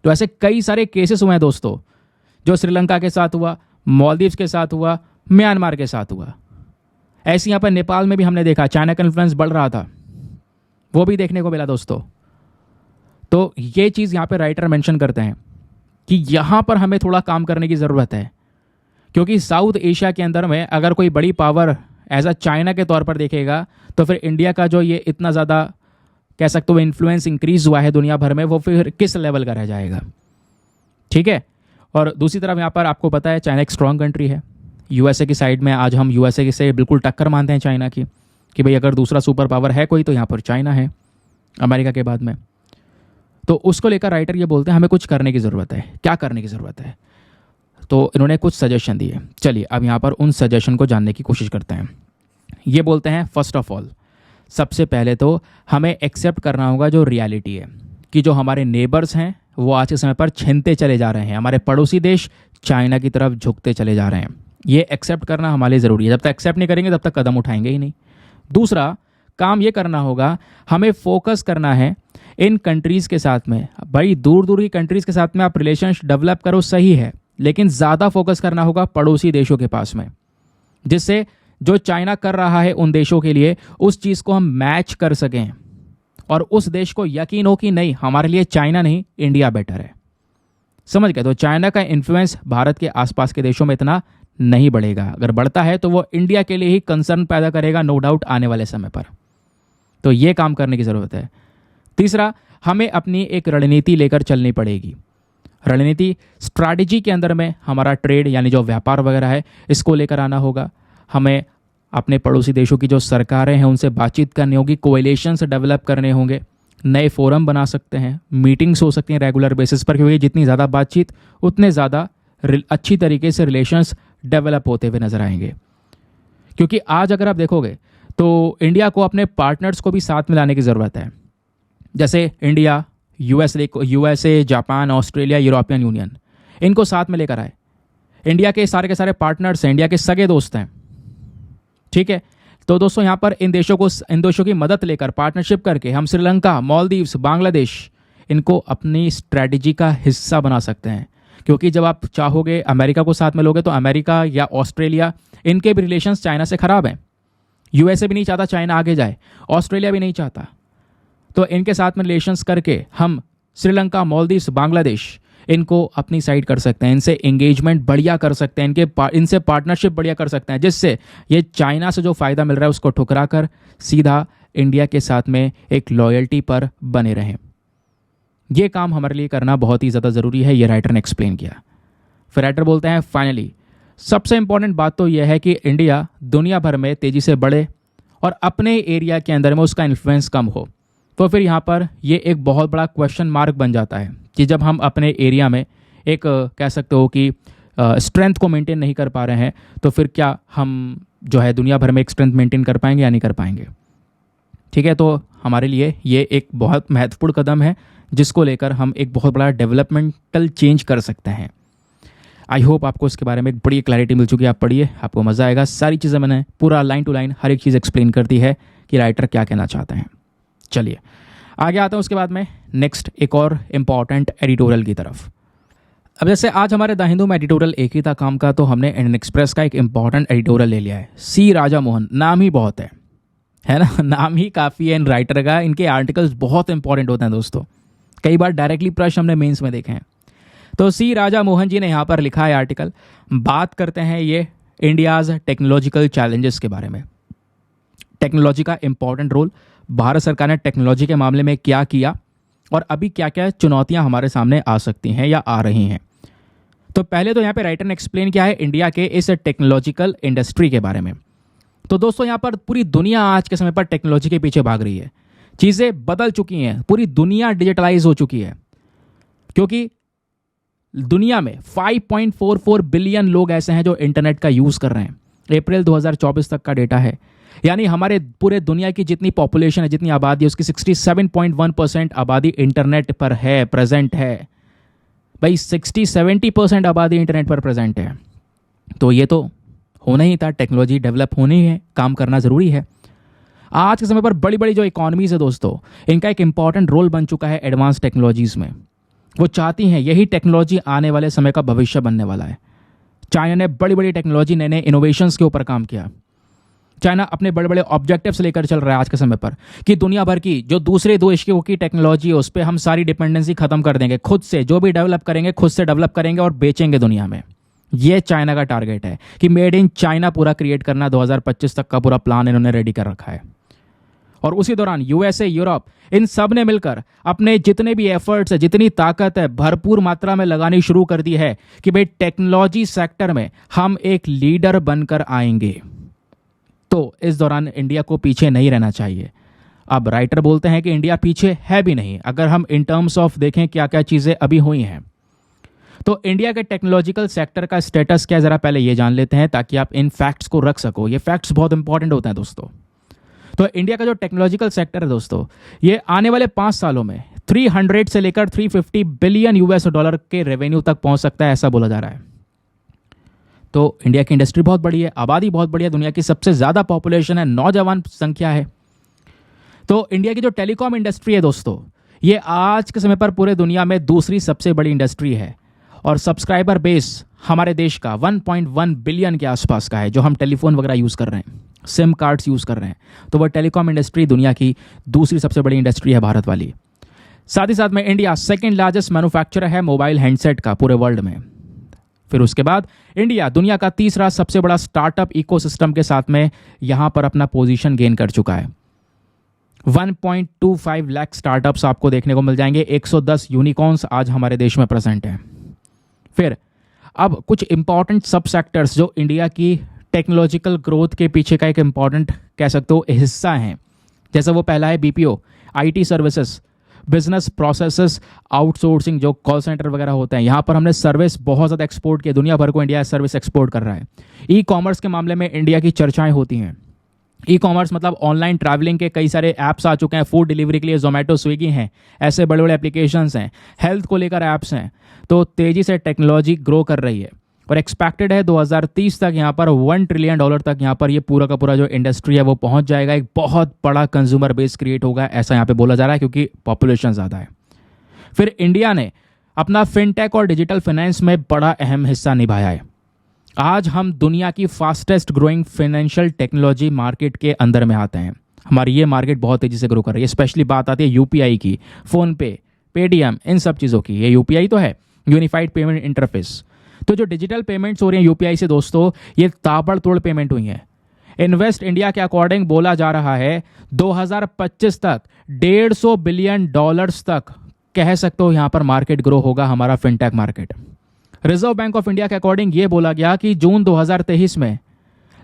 तो ऐसे कई सारे केसेस हुए हैं दोस्तों, जो श्रीलंका के साथ हुआ, मालदीव्स के साथ हुआ, म्यांमार के साथ हुआ। ऐसे यहाँ पर नेपाल में भी हमने देखा चाइना का इन्फ्लुएंस बढ़ रहा था, वो भी देखने को मिला दोस्तों। तो ये चीज़ यहाँ पे राइटर मेंशन करते हैं कि यहाँ पर हमें थोड़ा काम करने की ज़रूरत है, क्योंकि साउथ एशिया के अंदर में अगर कोई बड़ी पावर एज अ चाइना के तौर पर देखेगा तो फिर इंडिया का जो ये इतना ज़्यादा कह सकते हो इन्फ्लुएंस इंक्रीज हुआ है दुनिया भर में, वो फिर किस लेवल का रह जाएगा। ठीक है। और दूसरी तरफ यहाँ पर आपको पता है चाइना एक स्ट्रॉन्ग कंट्री है। यूएसए की साइड में आज हम यूएसए से बिल्कुल टक्कर मानते हैं चाइना की, कि भाई अगर दूसरा सुपर पावर है कोई तो यहाँ पर चाइना है अमेरिका के बाद में। तो उसको लेकर राइटर ये बोलते हैं हमें कुछ करने की ज़रूरत है। क्या करने की ज़रूरत है? तो इन्होंने कुछ सजेशन दिए। चलिए अब यहाँ पर उन सजेशन को जानने की कोशिश करते हैं। ये बोलते हैं फर्स्ट ऑफ ऑल, सबसे पहले तो हमें एक्सेप्ट करना होगा जो रियलिटी है, कि जो हमारे नेबर्स हैं वो आज के समय पर छिनते चले जा रहे हैं, हमारे पड़ोसी देश चाइना की तरफ झुकते चले जा रहे हैं। ये एक्सेप्ट करना हमारे लिए ज़रूरी है। जब तक एक्सेप्ट नहीं करेंगे तब तक कदम उठाएंगे ही नहीं। दूसरा काम ये करना होगा, हमें फोकस करना है इन कंट्रीज़ के साथ में। भाई दूर दूर की कंट्रीज़ के साथ में आप रिलेशंस डेवलप करो सही है, लेकिन ज़्यादा फोकस करना होगा पड़ोसी देशों के पास में, जिससे जो चाइना कर रहा है उन देशों के लिए उस चीज़ को हम मैच कर सकें और उस देश को यकीन हो कि नहीं हमारे लिए चाइना नहीं इंडिया बेटर है। समझ गए? तो चाइना का इन्फ्लुएंस भारत के आसपास के देशों में इतना नहीं बढ़ेगा। अगर बढ़ता है तो वो इंडिया के लिए ही कंसर्न पैदा करेगा, नो डाउट आने वाले समय पर। तो ये काम करने की ज़रूरत है। तीसरा, हमें अपनी एक रणनीति लेकर चलनी पड़ेगी। रणनीति स्ट्रैटेजी के अंदर में हमारा ट्रेड यानी जो व्यापार वगैरह है इसको लेकर आना होगा। हमें अपने पड़ोसी देशों की जो सरकारें हैं उनसे बातचीत करनी होगी, कोएलिशंस डेवलप करने होंगे, नए फोरम बना सकते हैं, मीटिंग्स हो सकती हैं रेगुलर बेसिस पर, क्योंकि जितनी ज़्यादा बातचीत उतने ज़्यादा अच्छी तरीके से रिलेशंस डेवलप होते हुए नजर आएंगे। क्योंकि आज अगर आप देखोगे तो इंडिया को अपने पार्टनर्स को भी साथ में लाने की ज़रूरत है। जैसे India, USA, Japan, Australia, European union, इनको साथ में लेकर आए। इंडिया के सारे पार्टनर्स हैं, इंडिया के सगे दोस्त हैं। ठीक है। तो दोस्तों यहाँ पर इन देशों की मदद लेकर पार्टनरशिप करके हम श्रीलंका, मालदीव्स, बांग्लादेश इनको अपनी स्ट्रैटेजी का हिस्सा बना सकते हैं। क्योंकि जब आप चाहोगे अमेरिका को साथ में लोगे तो अमेरिका या ऑस्ट्रेलिया, इनके भी रिलेशंस चाइना से ख़राब हैं। यूएसए भी नहीं चाहता चाइना आगे जाए, ऑस्ट्रेलिया भी नहीं चाहता। तो इनके साथ में रिलेशंस करके हम श्रीलंका, मालदीव्स, बांग्लादेश इनको अपनी साइड कर सकते हैं, इनसे एंगेजमेंट बढ़िया कर सकते हैं, इनसे पार्टनरशिप बढ़िया कर सकते हैं, जिससे ये चाइना से जो फ़ायदा मिल रहा है उसको ठुकरा कर सीधा इंडिया के साथ में एक लॉयल्टी पर बने रहें। ये काम हमारे लिए करना बहुत ही ज़्यादा ज़रूरी है, ये राइटर ने एक्सप्लेन किया। फिर राइटर बोलते हैं फाइनली सबसे इंपॉर्टेंट बात तो यह है कि इंडिया दुनिया भर में तेज़ी से बढ़े और अपने एरिया के अंदर में उसका इन्फ्लुएंस कम हो। तो फिर यहाँ पर ये एक बहुत बड़ा क्वेश्चन मार्क बन जाता है कि जब हम अपने एरिया में एक कह सकते हो कि स्ट्रेंथ को मेंटेन नहीं कर पा रहे हैं तो फिर क्या हम जो है दुनिया भर में एक स्ट्रेंथ मेंटेन कर पाएंगे या नहीं कर पाएंगे। ठीक है। तो हमारे लिए ये एक बहुत महत्वपूर्ण कदम है जिसको लेकर हम एक बहुत बड़ा डेवलपमेंटल चेंज कर सकते हैं। आई होप आपको इसके बारे में एक बड़ी क्लैरिटी मिल चुकी है। आप पढ़िए, आपको मज़ा आएगा। सारी चीज़ें मैंने पूरा लाइन टू लाइन हर एक चीज़ एक्सप्लेन कर दी है कि राइटर क्या कहना चाहते हैं। चलिए आगे आता हूँ उसके बाद में नेक्स्ट एक और इम्पॉर्टेंट एडिटोरियल की तरफ। अब जैसे आज हमारे द हिंदू में एडिटोरियल एक ही था काम का, तो हमने इंडियन एक्सप्रेस का एक इंपॉर्टेंट एडिटोरियल ले लिया है। सी राजा मोहन, नाम ही बहुत है ना, नाम ही काफ़ी है इन राइटर का। इनके आर्टिकल्स बहुत इंपॉर्टेंट होते हैं दोस्तों, कई बार डायरेक्टली प्रश्न हमने मेंस में देखे हैं। तो सी राजा मोहन जी ने यहाँ पर लिखा है आर्टिकल। बात करते हैं ये इंडियाज़ टेक्नोलॉजिकल चैलेंजेस के बारे में, टेक्नोलॉजी का इंपॉर्टेंट रोल, भारत सरकार ने टेक्नोलॉजी के मामले में क्या किया और अभी क्या क्या चुनौतियां हमारे सामने आ सकती हैं या आ रही हैं। तो पहले तो यहाँ पे राइटर ने एक्सप्लेन किया है इंडिया के इस टेक्नोलॉजिकल इंडस्ट्री के बारे में। तो दोस्तों यहाँ पर पूरी दुनिया आज के समय पर टेक्नोलॉजी के पीछे भाग रही है। चीज़ें बदल चुकी हैं, पूरी दुनिया डिजिटलाइज हो चुकी है, क्योंकि दुनिया में 5.44 बिलियन लोग ऐसे हैं जो इंटरनेट का यूज़ कर रहे हैं। अप्रैल 2024 तक का डेटा है, यानी हमारे पूरे दुनिया की जितनी पॉपुलेशन है, जितनी आबादी है, उसकी 67.1% आबादी इंटरनेट पर है, प्रेजेंट है। भाई 60-70% आबादी इंटरनेट पर प्रेजेंट है, तो ये तो होना ही था। टेक्नोलॉजी डेवलप होनी है, काम करना ज़रूरी है। आज के समय पर बड़ी बड़ी जो इकॉनमीज़ है दोस्तों, इनका एक इंपॉर्टेंट रोल बन चुका है एडवांस टेक्नोलॉजीज़ में। वो चाहती हैं यही टेक्नोलॉजी आने वाले समय का भविष्य बनने वाला है। चाइना ने बड़ी बड़ी टेक्नोलॉजी, नए नए इनोवेशंस के ऊपर काम किया। चाइना अपने बड़े बड़े ऑब्जेक्टिव्स लेकर चल रहा है आज के समय पर कि दुनिया भर की जो दूसरे देश की टेक्नोलॉजी है उस पर हम सारी डिपेंडेंसी खत्म कर देंगे, खुद से जो भी डेवलप करेंगे खुद से डेवलप करेंगे और बेचेंगे दुनिया में। ये चाइना का टारगेट है कि मेड इन चाइना पूरा क्रिएट करना। 2025 तक का पूरा प्लान इन्होंने रेडी कर रखा है। और उसी दौरान यूएसए, यूरोप, इन सब ने मिलकर अपने जितने भी एफर्ट्स है, जितनी ताकत है, भरपूर मात्रा में लगानी शुरू कर दी है कि भाई टेक्नोलॉजी सेक्टर में हम एक लीडर बनकर आएंगे। तो इस दौरान इंडिया को पीछे नहीं रहना चाहिए। अब राइटर बोलते हैं कि इंडिया पीछे है भी नहीं। अगर हम इन टर्म्स ऑफ देखें क्या क्या चीज़ें अभी हुई हैं, तो इंडिया के टेक्नोलॉजिकल सेक्टर का स्टेटस क्या, ज़रा पहले ये जान लेते हैं ताकि आप इन फैक्ट्स को रख सको। ये फैक्ट्स बहुत इंपॉर्टेंट होते हैं दोस्तों। तो इंडिया का जो टेक्नोलॉजिकल सेक्टर है दोस्तों, ये आने वाले 5 सालों में 300 से लेकर 350 बिलियन यूएस डॉलर के रेवेन्यू तक पहुंच सकता है, ऐसा बोला जा रहा है। तो इंडिया की इंडस्ट्री बहुत बड़ी है, आबादी बहुत बड़ी है, दुनिया की सबसे ज़्यादा पॉपुलेशन है, नौजवान संख्या है। तो इंडिया की जो टेलीकॉम इंडस्ट्री है दोस्तों, ये आज के समय पर पूरे दुनिया में दूसरी सबसे बड़ी इंडस्ट्री है। और सब्सक्राइबर बेस हमारे देश का 1.1 बिलियन के आसपास का है। जो हम टेलीफोन वगैरह यूज़ कर रहे हैं, सिम कार्ड्स यूज़ कर रहे हैं, तो वह टेलीकॉम इंडस्ट्री दुनिया की दूसरी सबसे बड़ी इंडस्ट्री है, भारत वाली। साथ ही साथ में इंडिया सेकेंड लार्जेस्ट मैन्युफैक्चरर है मोबाइल हैंडसेट का पूरे वर्ल्ड में। फिर उसके बाद इंडिया दुनिया का तीसरा सबसे बड़ा स्टार्टअप इकोसिस्टम के साथ में यहाँ पर अपना पोजीशन गेन कर चुका है। 1.25 लाख स्टार्टअप्स आपको देखने को मिल जाएंगे। 110 यूनिकॉर्न्स आज हमारे देश में प्रेजेंट हैं। फिर अब कुछ इंपॉर्टेंट सब सेक्टर्स जो इंडिया की टेक्नोलॉजिकल ग्रोथ के पीछे का एक इंपॉर्टेंट कह सकते हो हिस्सा हैं। जैसे वो पहला है BPO, IT services, business processes outsourcing, जो कॉल सेंटर वगैरह होते हैं। यहाँ पर हमने सर्विस बहुत ज़्यादा एक्सपोर्ट किया, दुनिया भर को इंडिया सर्विस एक्सपोर्ट कर रहा है। ई कॉमर्स के मामले में इंडिया की चर्चाएं होती हैं। ई कॉमर्स मतलब ऑनलाइन ट्रैवलिंग के कई सारे ऐप्स आ चुके हैं। फूड डिलीवरी के लिए जोमेटो, स्विगी हैं, ऐसे बड़े बड़े एप्लीकेशंस हैं। हेल्थ को लेकर ऐप्स हैं। तो तेज़ी से टेक्नोलॉजी ग्रो कर रही है और एक्सपेक्टेड है 2030 तक यहाँ पर $1 ट्रिलियन तक यहाँ पर ये पूरा का पूरा जो इंडस्ट्री है वो पहुँच जाएगा। एक बहुत बड़ा कंज्यूमर बेस क्रिएट होगा, ऐसा यहाँ पे बोला जा रहा है, क्योंकि पॉपुलेशन ज़्यादा है। फिर इंडिया ने अपना फिनटेक और डिजिटल फाइनेंस में बड़ा अहम हिस्सा निभाया है। आज हम दुनिया की fastest growing financial technology market के अंदर में आते हैं। हमारी ये मार्केट बहुत तेज़ी से ग्रो कर रही है। स्पेशली बात आती है यूपीआई की, फ़ोनपे, पेटीएम, इन सब चीज़ों की। ये यूपीआई तो है, यूनिफाइड पेमेंट इंटरफेस। तो जो डिजिटल पेमेंट्स हो रही हैं यूपीआई से दोस्तों, ये ताबड़तोड़ पेमेंट हुई हैं। इन्वेस्ट इंडिया के अकॉर्डिंग बोला जा रहा है 2025 तक $150 बिलियन तक कह सकते हो यहाँ पर मार्केट ग्रो होगा, हमारा fintech market. Reserve bank of India के अकॉर्डिंग ये बोला गया कि जून 2023 में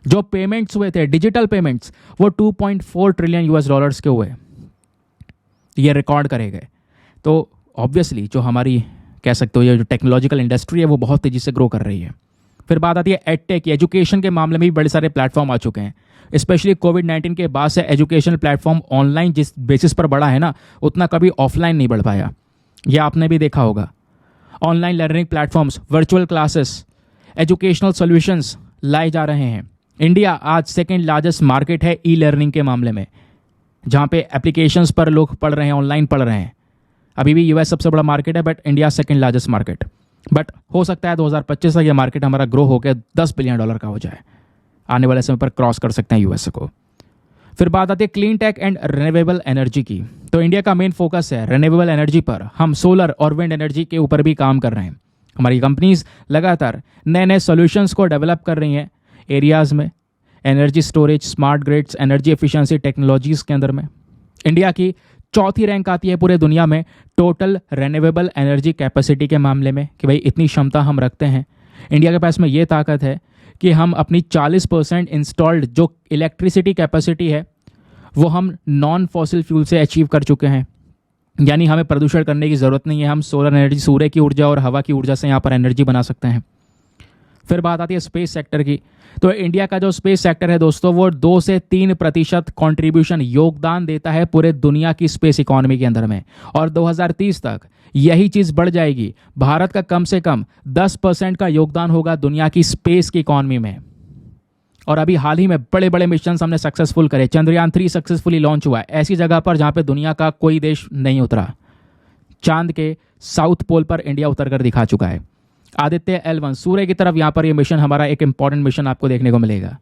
जो पेमेंट्स हुए थे डिजिटल पेमेंट्स, वो $2.4 ट्रिलियन के हुए। ये रिकॉर्ड करे गए। तो ऑब्वियसली जो हमारी कह सकते हो ये जो टेक्नोलॉजिकल इंडस्ट्री है वो बहुत तेज़ी से ग्रो कर रही है। फिर बात आती है एडटेक, एजुकेशन के मामले में भी बड़े सारे प्लेटफॉर्म आ चुके हैं। स्पेशली कोविड-19 के बाद से एजुकेशन प्लेटफॉर्म ऑनलाइन जिस बेसिस पर बढ़ा है ना, उतना कभी ऑफलाइन नहीं बढ़ पाया। यह आपने भी देखा होगा। Online learning platforms, virtual classes, educational solutions लाए जा रहे हैं। इंडिया आज सेकेंड लार्जेस्ट मार्केट है ई लर्निंग के मामले में, जहाँ पे एप्लीकेशंस पर लोग पढ़ रहे हैं, ऑनलाइन पढ़ रहे हैं। अभी भी यूएस सबसे बड़ा मार्केट है, but India second largest market. But हो सकता है 2025 तक ये मार्केट हमारा ग्रो होकर $10 बिलियन का हो जाए। आने वाले समय पर क्रॉस कर सकते हैं यूएस को। फिर बात आती है clean tech and renewable energy की। तो इंडिया का मेन फोकस है रिन्यूएबल एनर्जी पर। हम सोलर और विंड एनर्जी के ऊपर भी काम कर रहे हैं। हमारी कंपनीज लगातार नए नए सॉल्यूशंस को डेवलप कर रही हैं एरियाज़ में, energy storage, smart grids, energy efficiency technologies के अंदर में। इंडिया की चौथी रैंक आती है पूरे दुनिया में टोटल रिन्यूएबल एनर्जी कैपेसिटी के मामले में, कि भाई इतनी क्षमता हम रखते हैं। इंडिया के पास में ये ताकत है कि हम अपनी 40% इंस्टॉल्ड जो इलेक्ट्रिसिटी कैपेसिटी है वो हम नॉन फॉसिल फ्यूल से अचीव कर चुके हैं। यानी हमें प्रदूषण करने की ज़रूरत नहीं है। हम सोलर एनर्जी, सूर्य की ऊर्जा और हवा की ऊर्जा से यहाँ पर एनर्जी बना सकते हैं। फिर बात आती है स्पेस सेक्टर की। तो इंडिया का जो स्पेस सेक्टर है दोस्तों, वो 2 से 3% कॉन्ट्रीब्यूशन, योगदान देता है पूरे दुनिया की स्पेस इकोनॉमी के अंदर में। और 2030 तक यही चीज़ बढ़ जाएगी। भारत का कम से कम 10% का योगदान होगा दुनिया की स्पेस की इकोनॉमी में। और अभी हाल ही में बड़े बड़े मिशन हमने सक्सेसफुल करे। चंद्रयान 3 सक्सेसफुली लॉन्च हुआ है ऐसी जगह पर जहाँ पे दुनिया का कोई देश नहीं उतरा। चांद के साउथ पोल पर इंडिया उतर कर दिखा चुका है। आदित्य L1 सूर्य की तरफ, यहाँ पर ये मिशन हमारा एक इंपॉर्टेंट मिशन आपको देखने को मिलेगा।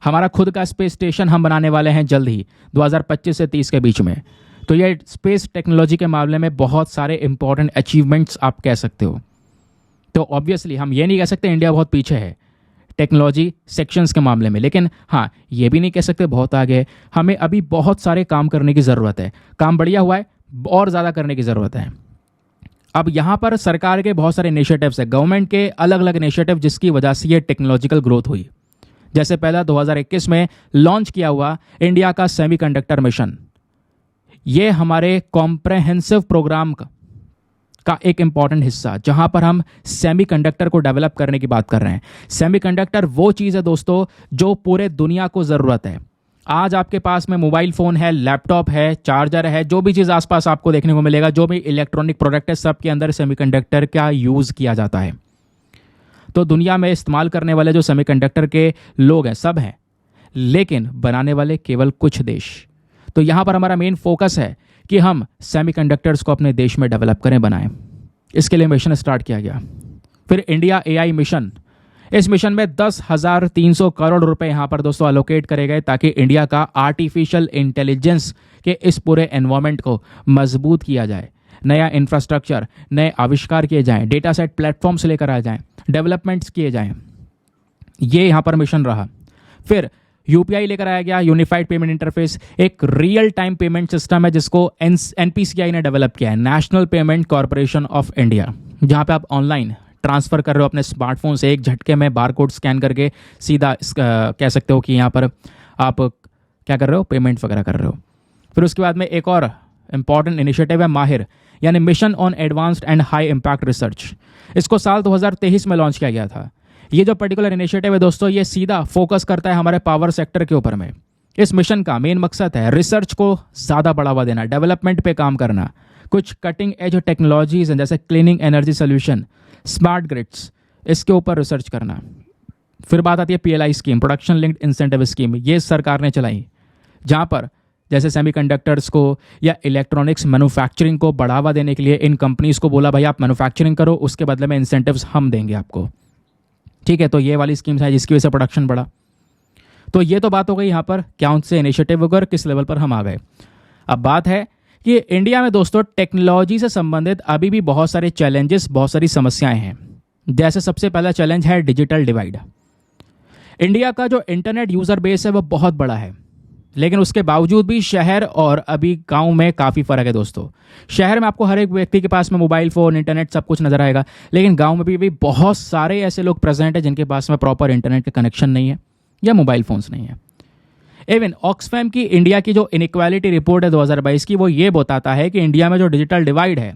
हमारा खुद का स्पेस स्टेशन हम बनाने वाले हैं जल्द ही, 2025 से 30 के बीच में। तो ये स्पेस टेक्नोलॉजी के मामले में बहुत सारे इंपॉर्टेंट अचीवमेंट्स आप कह सकते हो। तो ऑब्वियसली हम ये नहीं कह सकते इंडिया बहुत पीछे है टेक्नोलॉजी सेक्शंस के मामले में, लेकिन हाँ ये भी नहीं कह सकते बहुत आगे है। हमें अभी बहुत सारे काम करने की ज़रूरत है। काम बढ़िया हुआ है, और ज़्यादा करने की ज़रूरत है। अब यहाँ पर सरकार के बहुत सारे इनिशिएटिव्स है, गवर्नमेंट के अलग अलग इनिशिएटिव, जिसकी वजह से ये टेक्नोलॉजिकल ग्रोथ हुई। जैसे पहला 2021 में लॉन्च किया हुआ इंडिया का सेमीकंडक्टर मिशन। ये हमारे कॉम्प्रहेंसिव प्रोग्राम का एक इंपॉर्टेंट हिस्सा, जहां पर हम सेमीकंडक्टर को डेवलप करने की बात कर रहे हैं। सेमीकंडक्टर वो चीज़ है दोस्तों जो पूरे दुनिया को ज़रूरत है। आज आपके पास में मोबाइल फ़ोन है, लैपटॉप है, चार्जर है, जो भी चीज़ आसपास आपको देखने को मिलेगा, जो भी इलेक्ट्रॉनिक प्रोडक्ट है, सब के अंदर सेमीकंडक्टर का यूज़ किया जाता है। तो दुनिया में इस्तेमाल करने वाले जो सेमीकंडक्टर के लोग हैं सब हैं, लेकिन बनाने वाले केवल कुछ देश। तो यहाँ पर हमारा मेन फोकस है कि हम सेमीकंडक्टर्स को अपने देश में डेवलप करें, बनाएं। इसके लिए मिशन स्टार्ट किया गया। फिर इंडिया AI मिशन, इस मिशन में 10,300 करोड़ रुपए यहाँ पर दोस्तों अलोकेट करे गए, ताकि इंडिया का आर्टिफिशियल इंटेलिजेंस के इस पूरे एनवायरनमेंट को मजबूत किया जाए। नया इंफ्रास्ट्रक्चर, नए आविष्कार किए जाएं, डेटा सेट प्लेटफॉर्म्स लेकर आ जाएं, डेवलपमेंट्स किए जाएं। ये यहाँ पर मिशन रहा। फिर UPI लेकर आया गया, यूनिफाइड पेमेंट इंटरफेस, एक रियल टाइम पेमेंट सिस्टम है जिसको NPCI ने डेवलप किया है, national payment corporation of India, जहाँ पे आप ऑनलाइन ट्रांसफ़र कर रहे हो अपने स्मार्टफोन से, एक झटके में बारकोड स्कैन करके सीधा कह सकते हो कि यहाँ पर आप क्या कर रहे हो, पेमेंट वगैरह कर रहे हो। फिर उसके बाद में एक और इम्पॉर्टेंट इनिशिएटिव है माहिर, यानी mission on advanced and high impact research. इसको साल 2023 में लॉन्च किया गया था। ये जो पर्टिकुलर इनिशिएटिव है दोस्तों, ये सीधा फोकस करता है हमारे पावर सेक्टर के ऊपर में। इस मिशन का मेन मकसद है रिसर्च को ज़्यादा बढ़ावा देना, डेवलपमेंट पे काम करना। कुछ कटिंग एज टेक्नोलॉजीज हैं जैसे cleaning energy solution, smart grids, इसके ऊपर रिसर्च करना। फिर बात आती है PLI scheme, production linked incentive scheme. ये सरकार ने चलाई, जहाँ पर जैसे सेमीकंडक्टर्स को या इलेक्ट्रॉनिक्स मैन्युफैक्चरिंग को बढ़ावा देने के लिए इन कंपनीज को बोला भाई आप मैन्युफैक्चरिंग करो, उसके बदले में इंसेंटिव्स हम देंगे आपको। ठीक है, तो ये वाली स्कीम्स है जिसकी वजह से प्रोडक्शन बढ़ा। तो ये तो बात हो गई यहाँ पर क्या उनसे इनिशिएटिव वगैरह किस लेवल पर हम आ गए। अब बात है कि इंडिया में दोस्तों टेक्नोलॉजी से संबंधित अभी भी बहुत सारे चैलेंजेस, बहुत सारी समस्याएं हैं। जैसे सबसे पहला चैलेंज है डिजिटल डिवाइड। इंडिया का जो इंटरनेट यूज़र बेस है वो बहुत बड़ा है, लेकिन उसके बावजूद भी शहर और अभी गांव में काफ़ी फ़र्क है दोस्तों। शहर में आपको हर एक व्यक्ति के पास में मोबाइल फ़ोन, इंटरनेट सब कुछ नज़र आएगा, लेकिन गांव में भी बहुत सारे ऐसे लोग प्रेजेंट हैं जिनके पास में प्रॉपर इंटरनेट का कनेक्शन नहीं है या मोबाइल फ़ोन्स नहीं है। इवन ऑक्सफैम की इंडिया की जो इनइक्वालिटी रिपोर्ट है 2022 की, वो ये बताता है कि इंडिया में जो डिजिटल डिवाइड है,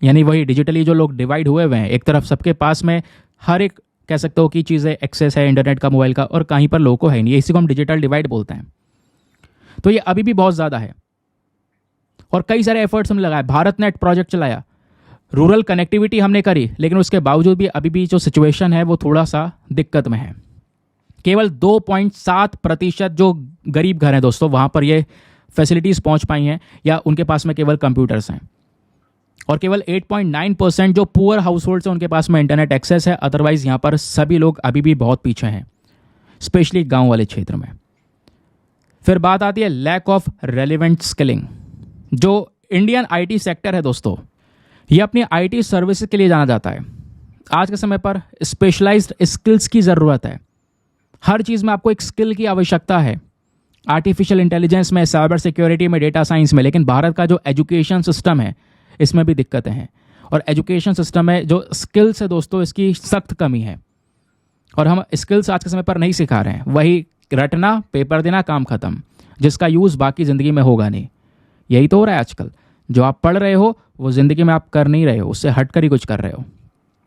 यानी वही डिजिटली जो लोग डिवाइड हुए हुए हैं, एक तरफ सबके पास में हर एक कह सकते हो कि चीज़ें एक्सेस है इंटरनेट का, मोबाइल का, और कहीं पर लोगों को है नहीं। इसी को हम डिजिटल डिवाइड बोलते हैं। तो ये अभी भी बहुत ज़्यादा है और कई सारे एफर्ट्स हमने लगाए। भारत नेट प्रोजेक्ट चलाया, रूरल कनेक्टिविटी हमने करी, लेकिन उसके बावजूद भी अभी भी जो सिचुएशन है वो थोड़ा सा दिक्कत में है। केवल 2.7% जो गरीब घर हैं दोस्तों, वहाँ पर ये फैसिलिटीज़ पहुँच पाई हैं या उनके पास में केवल कंप्यूटर्स हैं। और केवल 8.9% जो पुअर हाउस होल्ड्स हैं उनके पास में इंटरनेट एक्सेस है। अदरवाइज़ यहाँ पर सभी लोग अभी भी बहुत पीछे हैं, स्पेशली गाँव वाले क्षेत्र में। फिर बात आती है लैक ऑफ रेलिवेंट स्किलिंग। जो इंडियन आईटी सेक्टर है दोस्तों, ये अपनी आईटी सर्विसेज के लिए जाना जाता है। आज के समय पर स्पेशलाइज्ड स्किल्स की ज़रूरत है। हर चीज़ में आपको एक स्किल की आवश्यकता है, आर्टिफिशियल इंटेलिजेंस में, साइबर सिक्योरिटी में, डेटा साइंस में। लेकिन भारत का जो एजुकेशन सिस्टम है इसमें भी दिक्कतें हैं, और एजुकेशन सिस्टम में जो स्किल्स है दोस्तों इसकी सख्त कमी है। और हम स्किल्स आज के समय पर नहीं सिखा रहे हैं, वही रटना, पेपर देना, काम खत्म, जिसका यूज़ बाकी ज़िंदगी में होगा नहीं। यही तो हो रहा है आजकल। जो आप पढ़ रहे हो वो ज़िंदगी में आप कर नहीं रहे हो, उससे हट कर ही कुछ कर रहे हो।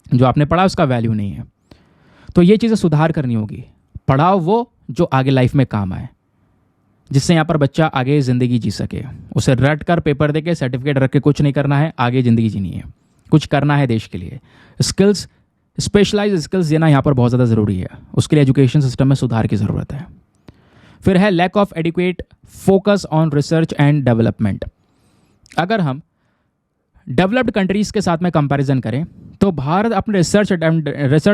जो आपने पढ़ा उसका वैल्यू नहीं है। तो ये चीज़ें सुधार करनी होगी। पढ़ाओ वो जो आगे लाइफ में काम आए, जिससे यहाँ पर बच्चा आगे ज़िंदगी जी सके। उसे रट कर पेपर दे के सर्टिफिकेट रख के कुछ नहीं करना है, आगे ज़िंदगी जीनी है, कुछ करना है देश के लिए। स्किल्स, स्पेशलाइज्ड स्किल्स देना यहाँ पर बहुत ज़्यादा ज़रूरी है। उसके लिए एजुकेशन सिस्टम में सुधार की ज़रूरत है। फिर है lack of adequate focus on research and development. अगर हम डेवलप्ड कंट्रीज़ के साथ में कंपैरिजन करें तो भारत अपने रिसर्च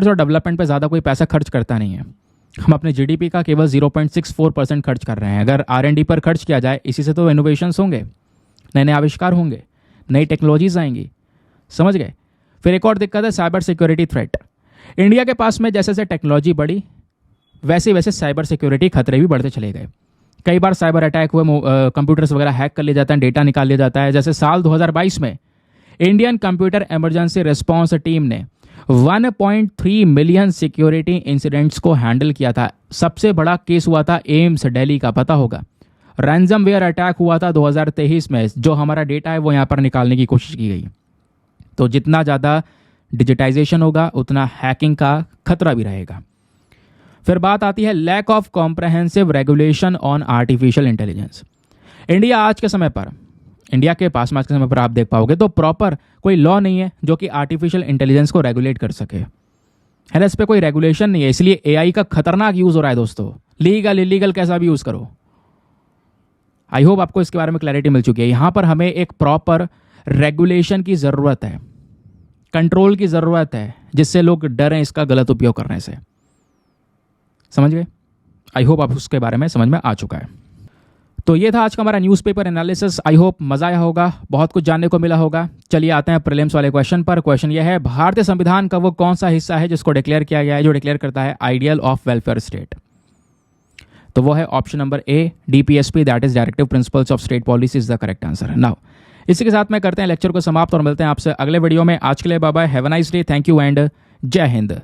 और डेवलपमेंट पे ज़्यादा कोई पैसा खर्च करता नहीं है। हम अपने जीडीपी का केवल 0.64% खर्च कर रहे हैं। अगर आर&डी पर खर्च किया जाए, इसी से तो इनोवेशंस होंगे, नए नए आविष्कार होंगे, नई टेक्नोलॉजीज आएंगी। समझ गए। फिर एक और दिक्कत है साइबर सिक्योरिटी थ्रेट। इंडिया के पास में जैसे जैसे टेक्नोलॉजी बढ़ी वैसे वैसे साइबर सिक्योरिटी खतरे भी बढ़ते चले गए। कई बार साइबर अटैक हुए, कंप्यूटर्स वगैरह हैक कर लिए जाते हैं, डेटा निकाल लिया जाता है। जैसे साल 2022 में Indian computer emergency response team ने 1.3 मिलियन सिक्योरिटी इंसिडेंट्स को हैंडल किया था। सबसे बड़ा केस हुआ था एम्स दिल्ली का, पता होगा। रैंसमवेयर अटैक हुआ था 2023 में। जो हमारा डेटा है वो यहाँ पर निकालने की कोशिश की गई। तो जितना ज़्यादा डिजिटाइजेशन होगा उतना हैकिंग का खतरा भी रहेगा। फिर बात आती है lack of comprehensive regulation on artificial intelligence. India के पास में आज के समय पर आप देख पाओगे तो प्रॉपर कोई लॉ नहीं है जो कि आर्टिफिशियल इंटेलिजेंस को रेगुलेट कर सके, है ना। इस पर कोई रेगुलेशन नहीं है, इसलिए एआई का खतरनाक यूज़ हो रहा है दोस्तों। लीगल इलीगल कैसा भी यूज़ करो। आई होप आपको इसके बारे में क्लैरिटी मिल चुकी है। यहाँ पर हमें एक प्रॉपर रेगुलेशन की ज़रूरत है, कंट्रोल की ज़रूरत है, जिससे लोग डरें इसका गलत उपयोग करने से। समझ गए। आई होप आप उसके बारे में समझ में आ चुका है। तो ये था आज का हमारा न्यूज़पेपर एनालिसिस। आई होप मज़ा आया होगा, बहुत कुछ जानने को मिला होगा। चलिए आते हैं प्रीलिम्स वाले क्वेश्चन पर। क्वेश्चन ये है, भारतीय संविधान का वो कौन सा हिस्सा है जिसको डिक्लेयर किया गया है, जो डिक्लेयर करता है आइडियल ऑफ वेलफेयर स्टेट। तो वो है option number A, DPSP, that is directive principles of state policy is the correct answer. Now इसी के साथ में करते हैं लेक्चर को समाप्त और मिलते हैं आपसे अगले वीडियो में। आज के लिए bye bye, have a nice day, thank you and जय हिंद।